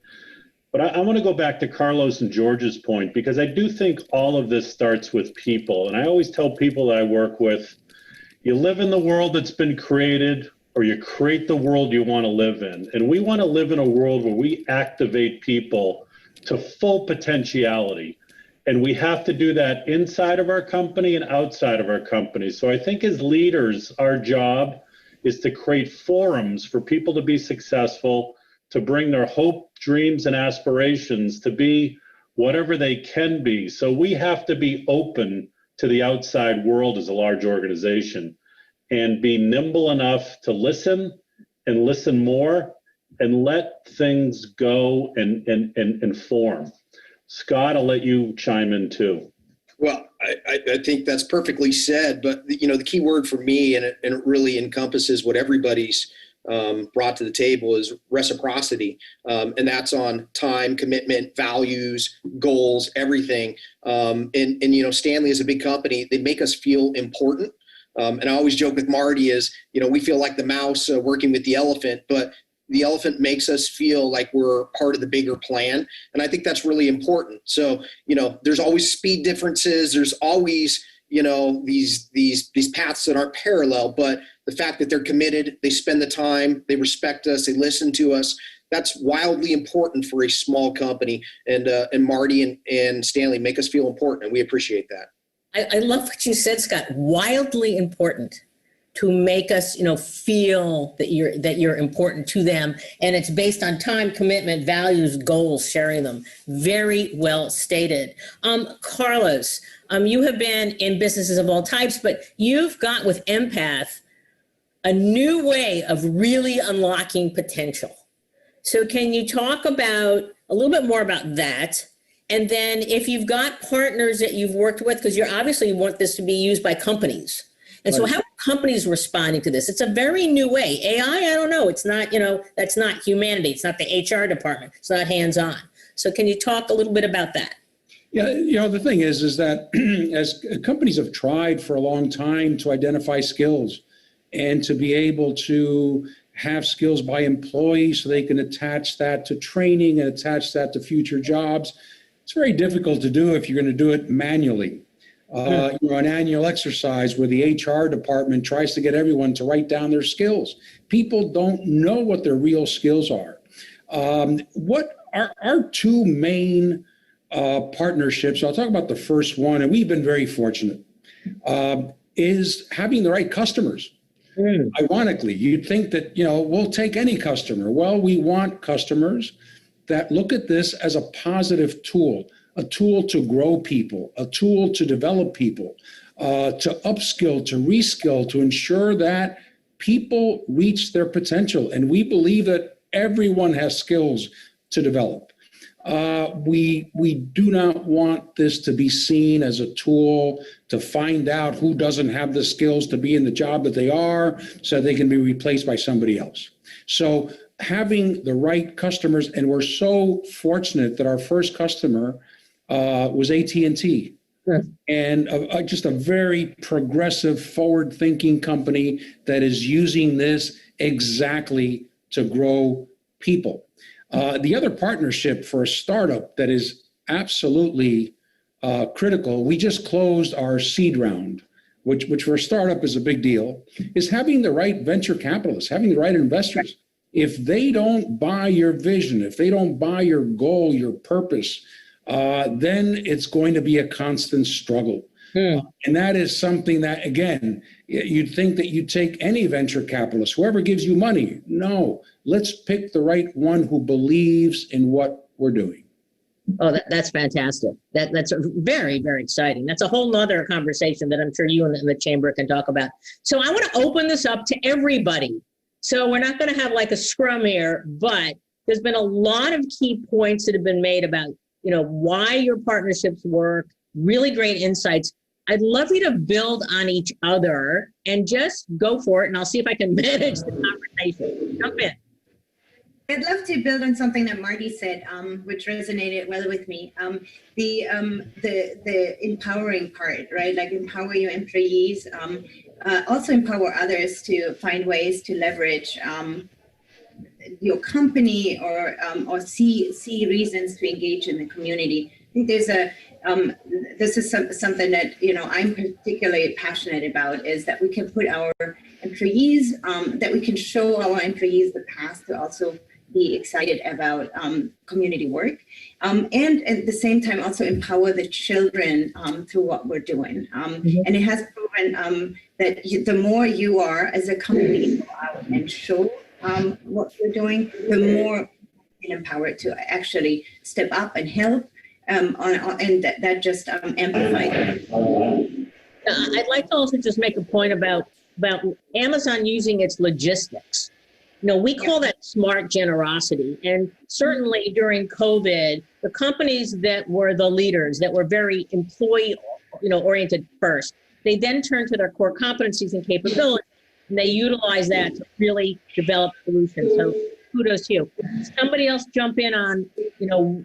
I want to go back to Carlos and George's point, because I do think all of this starts with people. And I always tell people that I work with, you live in the world that's been created, or you create the world you want to live in. And we want to live in a world where we activate people to full potentiality. And we have to do that inside of our company and outside of our company. So I think as leaders, our job is to create forums for people to be successful, to bring their hope, dreams, and aspirations to be whatever they can be. So we have to be open to the outside world as a large organization and be nimble enough to listen and listen more and let things go and form. Scott, I'll let you chime in too. Well, I think that's perfectly said, but the key word for me, and it really encompasses what everybody's brought to the table, is reciprocity. And that's on time, commitment, values, goals, everything. And Stanley is a big company. They make us feel important. And I always joke with Marty is, we feel like the mouse working with the elephant, but the elephant makes us feel like we're part of the bigger plan. And I think that's really important. So, there's always speed differences. There's always, these paths that aren't parallel, but the fact that they're committed, they spend the time, they respect us, they listen to us. That's wildly important for a small company. And Marty and Stanley make us feel important, and we appreciate that. I love what you said, Scott. Wildly important to make us, feel that you're important to them, and it's based on time, commitment, values, goals, sharing them. Very well stated. Carlos, you have been in businesses of all types, but you've got with Empath a new way of really unlocking potential. So can you talk about a little bit more about that? And then if you've got partners that you've worked with, because you obviously want this to be used by companies. And so how are companies responding to this? It's a very new way. AI, I don't know. It's not, that's not humanity. It's not the HR department. It's not hands-on. So can you talk a little bit about that? Yeah, the thing is that as companies have tried for a long time to identify skills and to be able to have skills by employees so they can attach that to training and attach that to future jobs, it's very difficult to do if you're going to do it manually. An annual exercise where the HR department tries to get everyone to write down their skills. People don't know what their real skills are. What are our two main partnerships? I'll talk about the first one, and we've been very fortunate, is having the right customers. Ironically, you'd think that, we'll take any customer. Well, we want customers that look at this as a positive tool, a tool to grow people, a tool to develop people, to upskill, to reskill, to ensure that people reach their potential. And we believe that everyone has skills to develop. We do not want this to be seen as a tool to find out who doesn't have the skills to be in the job that they are so they can be replaced by somebody else. So having the right customers, and we're so fortunate that our first customer was AT&T. Sure. And just a very progressive, forward-thinking company that is using this exactly to grow people. The other partnership for a startup that is absolutely critical, we just closed our seed round, which for a startup is a big deal, is having the right venture capitalists, having the right investors. If they don't buy your vision, if they don't buy your goal, your purpose, then it's going to be a constant struggle. And that is something that, again, you'd think that you take any venture capitalist, whoever gives you money. No, let's pick the right one who believes in what we're doing. Oh, that's fantastic. That's very, very exciting. That's a whole nother conversation that I'm sure you and the chamber can talk about. So I want to open this up to everybody. So we're not going to have like a scrum here, but there's been a lot of key points that have been made about, why your partnerships work, really great insights. I'd love you to build on each other and just go for it. And I'll see if I can manage the conversation. Jump in. I'd love to build on something that Marty said, which resonated well with me. The empowering part, right? Like empower your employees, also empower others to find ways to leverage your company or see reasons to engage in the community. I think this is something that I'm particularly passionate about, is that we can put our employees, that we can show our employees the path to also be excited about community work, and at the same time also empower the children through what we're doing. And it has proven that the more you are as a company go out and show what you're doing, the more been empowered to actually step up and help, and that just amplified. I'd like to also just make a point about Amazon using its logistics. We call that smart generosity. And certainly during COVID, the companies that were the leaders, that were very employee, oriented first, they then turned to their core competencies and capabilities, and they utilize that to really develop solutions. So kudos to you. Somebody else jump in on,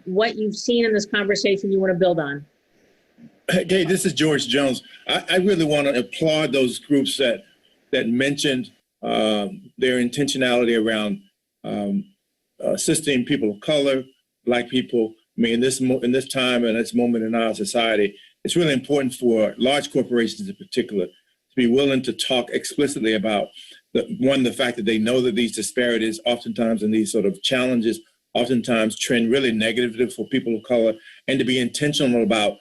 what you've seen in this conversation you want to build on. Hey, this is George Jones. I really want to applaud those groups that mentioned their intentionality around assisting people of color, Black people. I mean, in this time and this moment in our society, it's really important for large corporations in particular to be willing to talk explicitly about the fact that they know that these disparities oftentimes and these sort of challenges oftentimes trend really negatively for people of color, and to be intentional about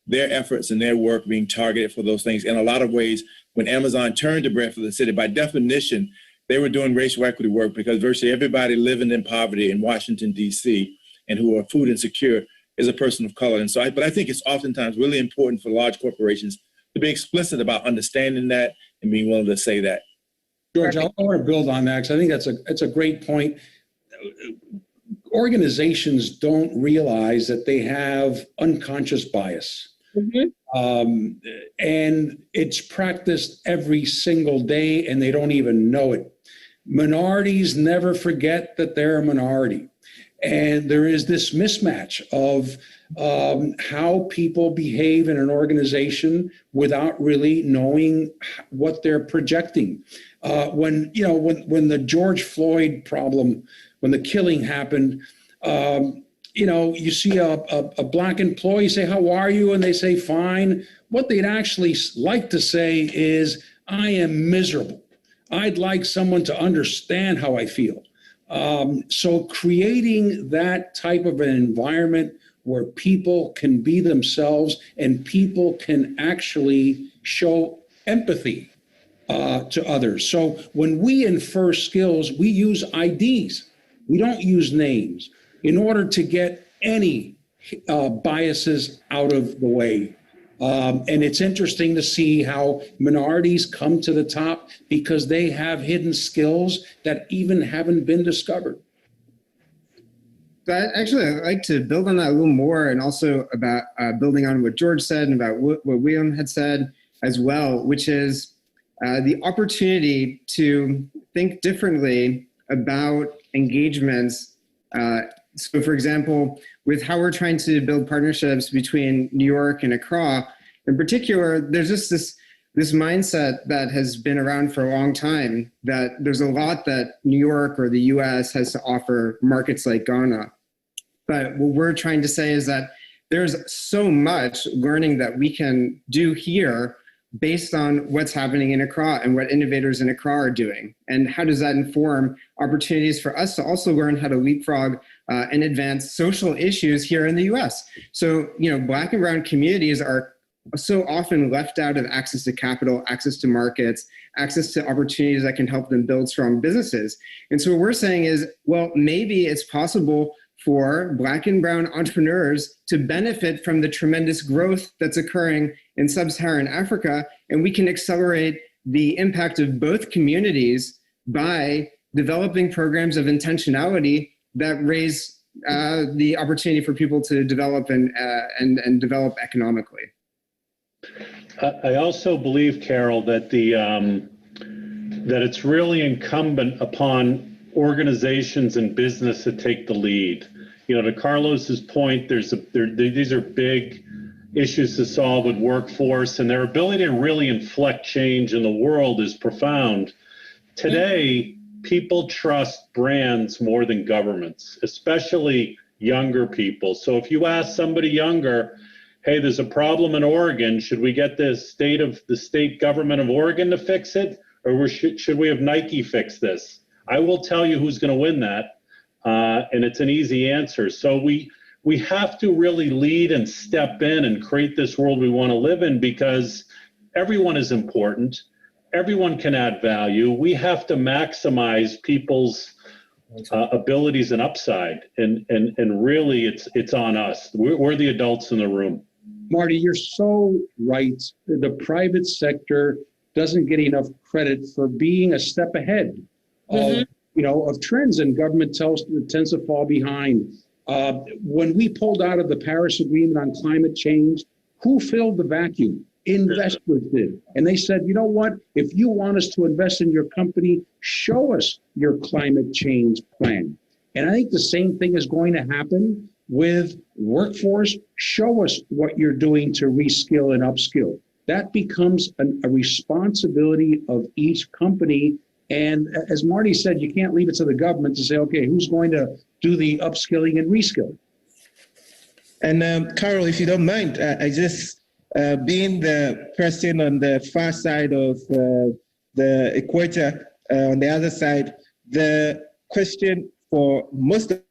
their efforts and their work being targeted for those things. In a lot of ways, when Amazon turned to Bread for the City, by definition, they were doing racial equity work because virtually everybody living in poverty in Washington, D.C., and who are food insecure is a person of color. And so, but I think it's oftentimes really important for large corporations to be explicit about understanding that and being willing to say that. George, I want to build on that because I think that's a great point. Organizations don't realize that they have unconscious bias. And it's practiced every single day and they don't even know it. Minorities never forget that they're a minority. And there is this mismatch of how people behave in an organization without really knowing what they're projecting. When the George Floyd problem, when the killing happened, you see a Black employee say, "How are you?" And they say, "Fine." What they'd actually like to say is, "I am miserable. I'd like someone to understand how I feel." So creating that type of an environment where people can be themselves and people can actually show empathy to others. So when we infer skills, we use IDs. We don't use names in order to get any biases out of the way. And it's interesting to see how minorities come to the top because they have hidden skills that even haven't been discovered. But actually, I'd like to build on that a little more, and also about building on what George said and about what William had said as well, which is the opportunity to think differently about engagements. So, for example, with how we're trying to build partnerships between New York and Accra, in particular, there's just this mindset that has been around for a long time that there's a lot that New York or the US has to offer markets like Ghana. But what we're trying to say is that there's so much learning that we can do here based on what's happening in Accra and what innovators in Accra are doing. And how does that inform opportunities for us to also learn how to leapfrog and advance social issues here in the US? So, Black and brown communities are so often left out of access to capital, access to markets, access to opportunities that can help them build strong businesses. And so what we're saying is, well, maybe it's possible for Black and brown entrepreneurs to benefit from the tremendous growth that's occurring in sub-Saharan Africa, and we can accelerate the impact of both communities by developing programs of intentionality that raise the opportunity for people to develop and develop economically. I also believe, Carol, that that it's really incumbent upon organizations and business to take the lead. To Carlos's point, these are big issues to solve with workforce, and their ability to really inflect change in the world is profound. Today, people trust brands more than governments, especially younger people. So if you ask somebody younger, hey, there's a problem in Oregon, should we get the state government of Oregon to fix it? Or should we have Nike fix this? I will tell you who's going to win that. And it's an easy answer. So we have to really lead and step in and create this world we want to live in, because everyone is important. Everyone can add value. We have to maximize people's abilities and upside. And really, it's on us. We're the adults in the room. Marty, you're so right. The private sector doesn't get enough credit for being a step ahead of, of trends, and government tends to fall behind. When we pulled out of the Paris Agreement on climate change, who filled the vacuum? Investors did. And they said, you know what? If you want us to invest in your company, show us your climate change plan. And I think the same thing is going to happen with workforce. Show us what you're doing to reskill and upskill. That becomes a responsibility of each company. And as Marty said, you can't leave it to the government to say, okay, who's going to do the upskilling and reskilling? And Carol, if you don't mind, I just, being the person on the far side of the equator, on the other side, the question for most of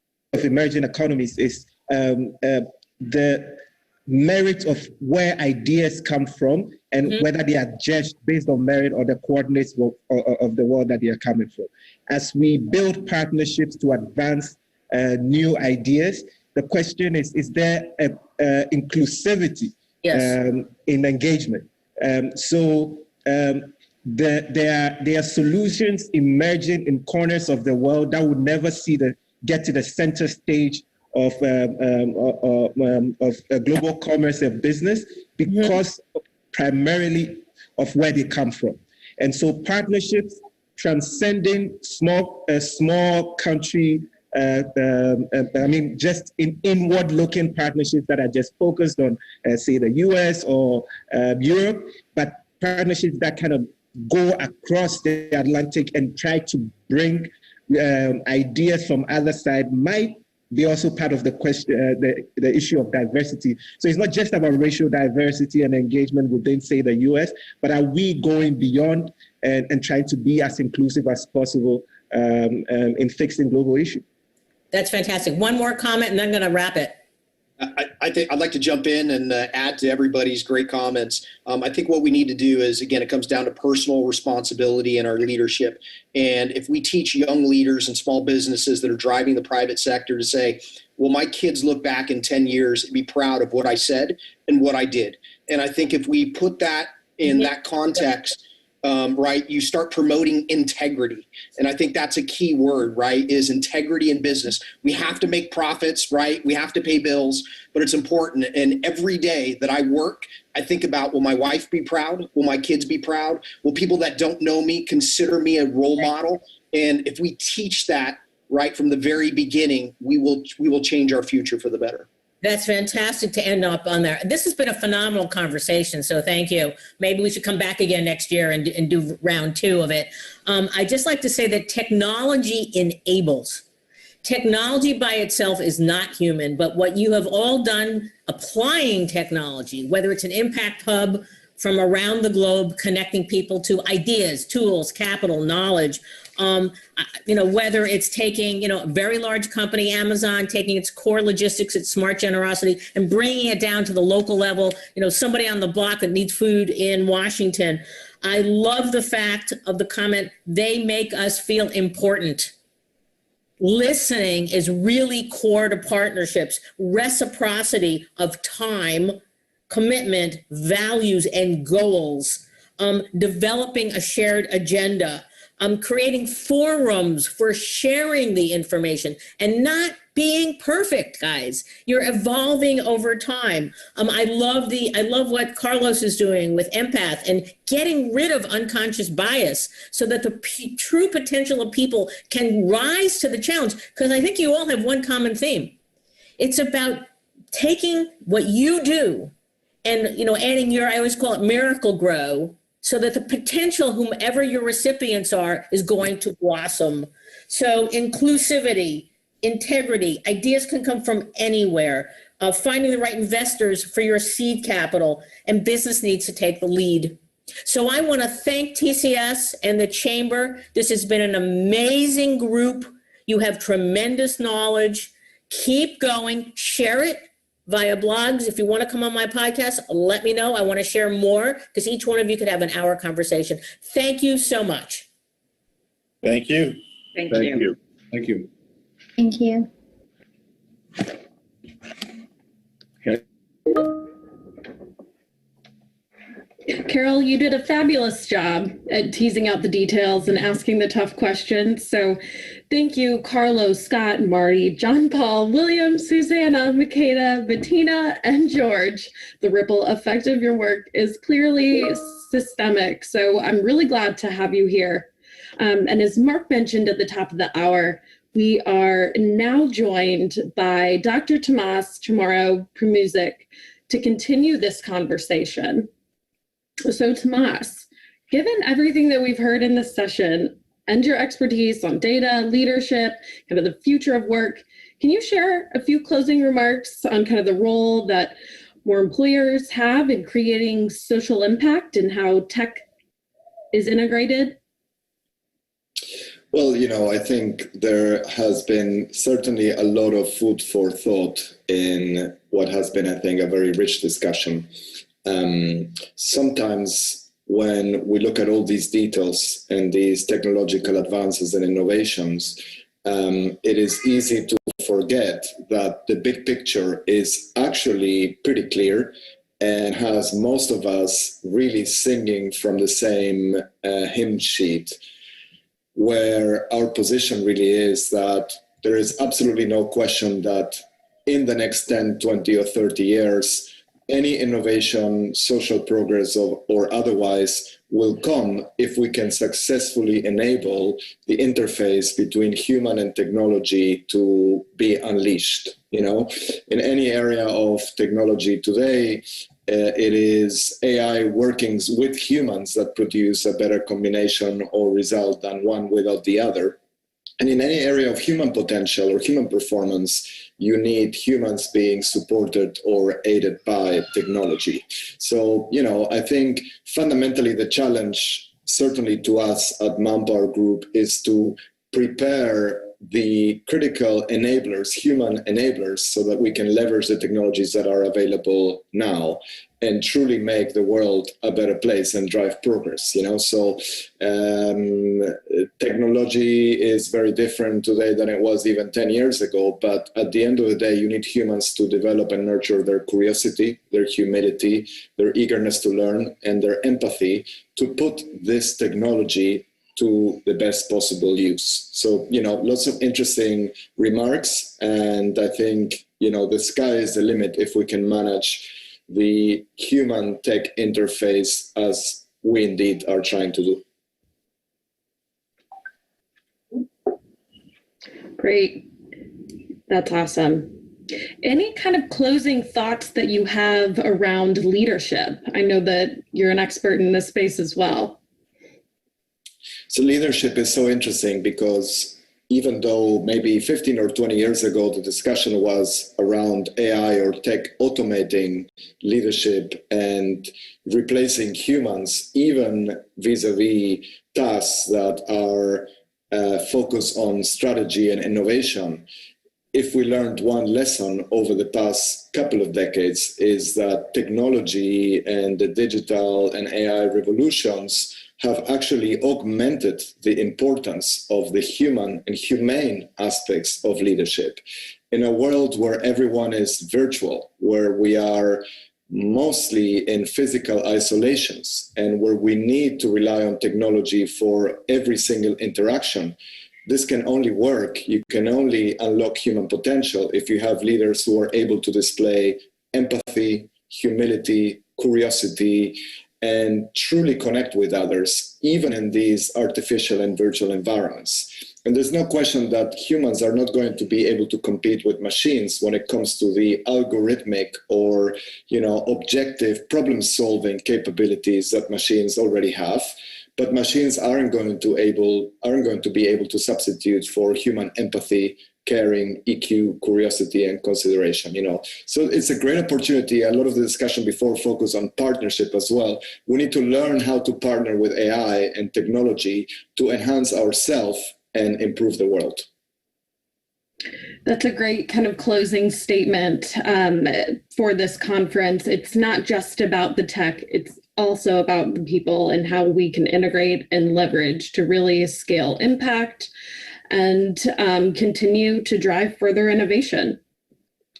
emerging economies is the merit of where ideas come from and whether they are judged based on merit or the coordinates of the world that they are coming from. As we build partnerships to advance new ideas, the question is there inclusivity in engagement? There are solutions emerging in corners of the world that would never get to the center stage of global commerce and business because primarily of where they come from. And so partnerships transcending small country, just in inward-looking partnerships that are just focused on, say, the US or Europe, but partnerships that kind of go across the Atlantic and try to bring ideas from other side might be also part of the question, the issue of diversity. So it's not just about racial diversity and engagement within, say, the US, but are we going beyond and trying to be as inclusive as possible in fixing global issues? That's fantastic. One more comment and then I'm going to wrap it. I think I'd like to jump in and add to everybody's great comments. I think what we need to do is, again, it comes down to personal responsibility in our leadership. And if we teach young leaders and small businesses that are driving the private sector to say, well, my kids look back in 10 years and be proud of what I said and what I did. And I think if we put that in that context, right, you start promoting integrity. And I think that's a key word, right, is integrity in business. We have to make profits, right? We have to pay bills, but it's important. And every day that I work, I think about, will my wife be proud? Will my kids be proud? Will people that don't know me consider me a role model? And if we teach that right from the very beginning, we will change our future for the better. That's fantastic to end up on there. This has been a phenomenal conversation, so thank you. Maybe we should come back again next year and do round 2 of it. I'd just like to say that technology enables. Technology by itself is not human, but what you have all done applying technology, whether it's an impact hub from around the globe connecting people to ideas, tools, capital, knowledge, whether it's taking, a very large company, Amazon, taking its core logistics, its smart generosity, and bringing it down to the local level, somebody on the block that needs food in Washington. I love the fact of the comment, they make us feel important. Listening is really core to partnerships, reciprocity of time, commitment, values, and goals, developing a shared agenda, creating forums for sharing the information and not being perfect, guys. You're evolving over time. I love what Carlos is doing with Empath and getting rid of unconscious bias so that the true potential of people can rise to the challenge. Because I think you all have one common theme. It's about taking what you do and, adding your, I always call it miracle grow, so that the potential, whomever your recipients are, is going to blossom. So inclusivity, integrity, ideas can come from anywhere. Finding the right investors for your seed capital, and business needs to take the lead. So I want to thank TCS and the Chamber. This has been an amazing group. You have tremendous knowledge. Keep going, share it via blogs. If you want to come on my podcast, let me know. I want to share more because each one of you could have an hour conversation. Thank you so much. Thank you. Thank you. Thank you. Thank you. Carol, you did a fabulous job at teasing out the details and asking the tough questions. So thank you, Carlos, Scott, Marty, John Paul, William, Susanna, Makeda, Bettina, and George. The ripple effect of your work is clearly systemic. So I'm really glad to have you here. And as Mark mentioned at the top of the hour, we are now joined by Dr. Tomas Chamorro-Premuzic to continue this conversation. So Tomas, given everything that we've heard in this session and your expertise on data, leadership, kind of the future of work, can you share a few closing remarks on kind of the role that more employers have in creating social impact and how tech is integrated? Well, I think there has been certainly a lot of food for thought in what has been, I think, a very rich discussion. Sometimes when we look at all these details and these technological advances and innovations, it is easy to forget that the big picture is actually pretty clear and has most of us really singing from the same hymn sheet, where our position really is that there is absolutely no question that in the next 10, 20, or 30 years, any innovation, social progress, or otherwise will come if we can successfully enable the interface between human and technology to be unleashed. In any area of technology today, it is AI workings with humans that produce a better combination or result than one without the other. And in any area of human potential or human performance, you need humans being supported or aided by technology. So, I think fundamentally the challenge, certainly to us at Manpower Group, is to prepare the critical enablers, human enablers, so that we can leverage the technologies that are available now and truly make the world a better place and drive progress. So technology is very different today than it was even 10 years ago, but at the end of the day, you need humans to develop and nurture their curiosity, their humility, their eagerness to learn, and their empathy to put this technology to the best possible use. So, lots of interesting remarks, and I think, the sky is the limit if we can manage the human tech interface as we indeed are trying to do. Great. That's awesome. Any kind of closing thoughts that you have around leadership? I know that you're an expert in this space as well. So leadership is so interesting because even though maybe 15 or 20 years ago, the discussion was around AI or tech automating leadership and replacing humans, even vis-a-vis tasks that are focused on strategy and innovation. If we learned one lesson over the past couple of decades, is that technology and the digital and AI revolutions have actually augmented the importance of the human and humane aspects of leadership. In a world where everyone is virtual, where we are mostly in physical isolations, and where we need to rely on technology for every single interaction, this can only work. You can only unlock human potential if you have leaders who are able to display empathy, humility, curiosity, and truly connect with others, even in these artificial and virtual environments. And there's no question that humans are not going to be able to compete with machines when it comes to the algorithmic or, objective problem-solving capabilities that machines already have. But machines aren't going to be able to substitute for human empathy, caring, EQ, curiosity, and consideration. So it's a great opportunity. A lot of the discussion before focused on partnership as well. We need to learn how to partner with AI and technology to enhance ourselves and improve the world. That's a great kind of closing statement for this conference. It's not just about the tech, it's also about the people and how we can integrate and leverage to really scale impact. and continue to drive further innovation.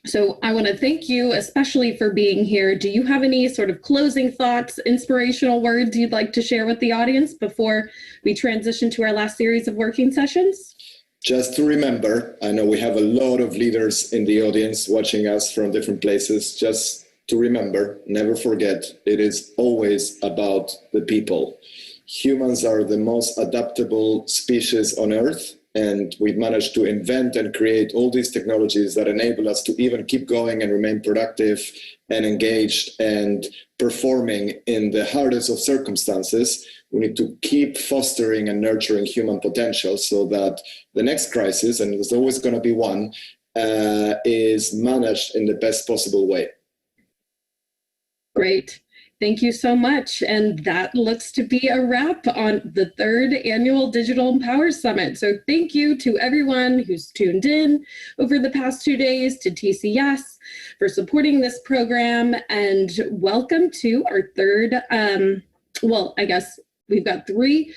So I want to thank you especially for being here. Do you have any sort of closing thoughts, inspirational words you'd like to share with the audience before we transition to our last series of working sessions? Just to remember, I know we have a lot of leaders in the audience watching us from different places. Just to remember, never forget, it is always about the people. Humans are the most adaptable species on Earth, and we've managed to invent and create all these technologies that enable us to even keep going and remain productive and engaged and performing in the hardest of circumstances. We need to keep fostering and nurturing human potential so that the next crisis, and there's always going to be one, is managed in the best possible way. Great. Thank you so much. And that looks to be a wrap on the 3rd annual Digital Empower Summit. So thank you to everyone who's tuned in over the past 2 days, to TCS for supporting this program, and welcome to our 3rd, well, I guess we've got three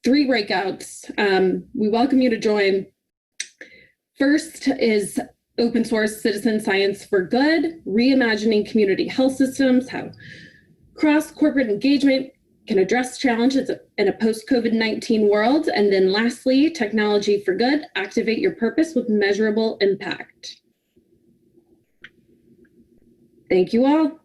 breakouts. We welcome you to join. First is Open Source Citizen Science for Good, Reimagining Community Health Systems, how cross-corporate engagement can address challenges in a post-COVID-19 world. And then lastly, Technology for Good, Activate Your Purpose with Measurable Impact. Thank you all.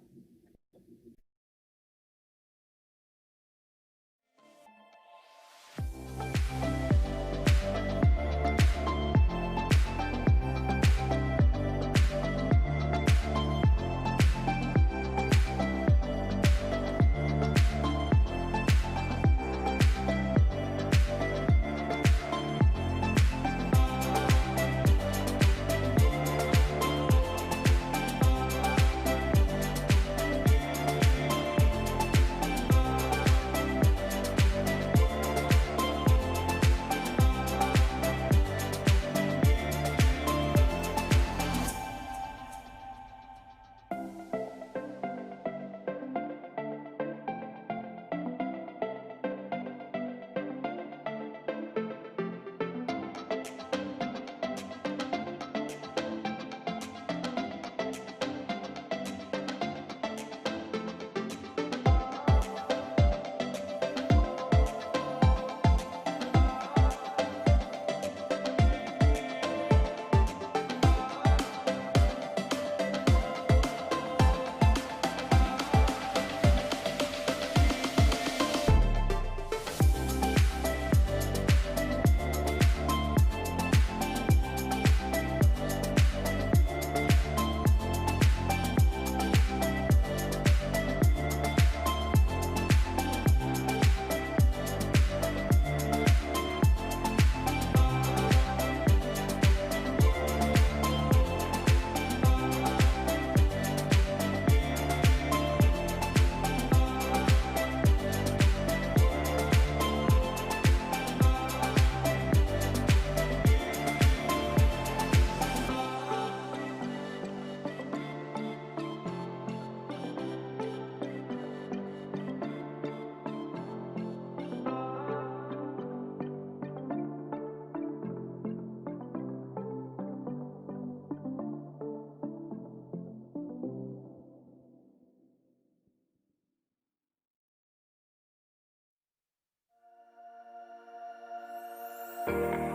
Thank you.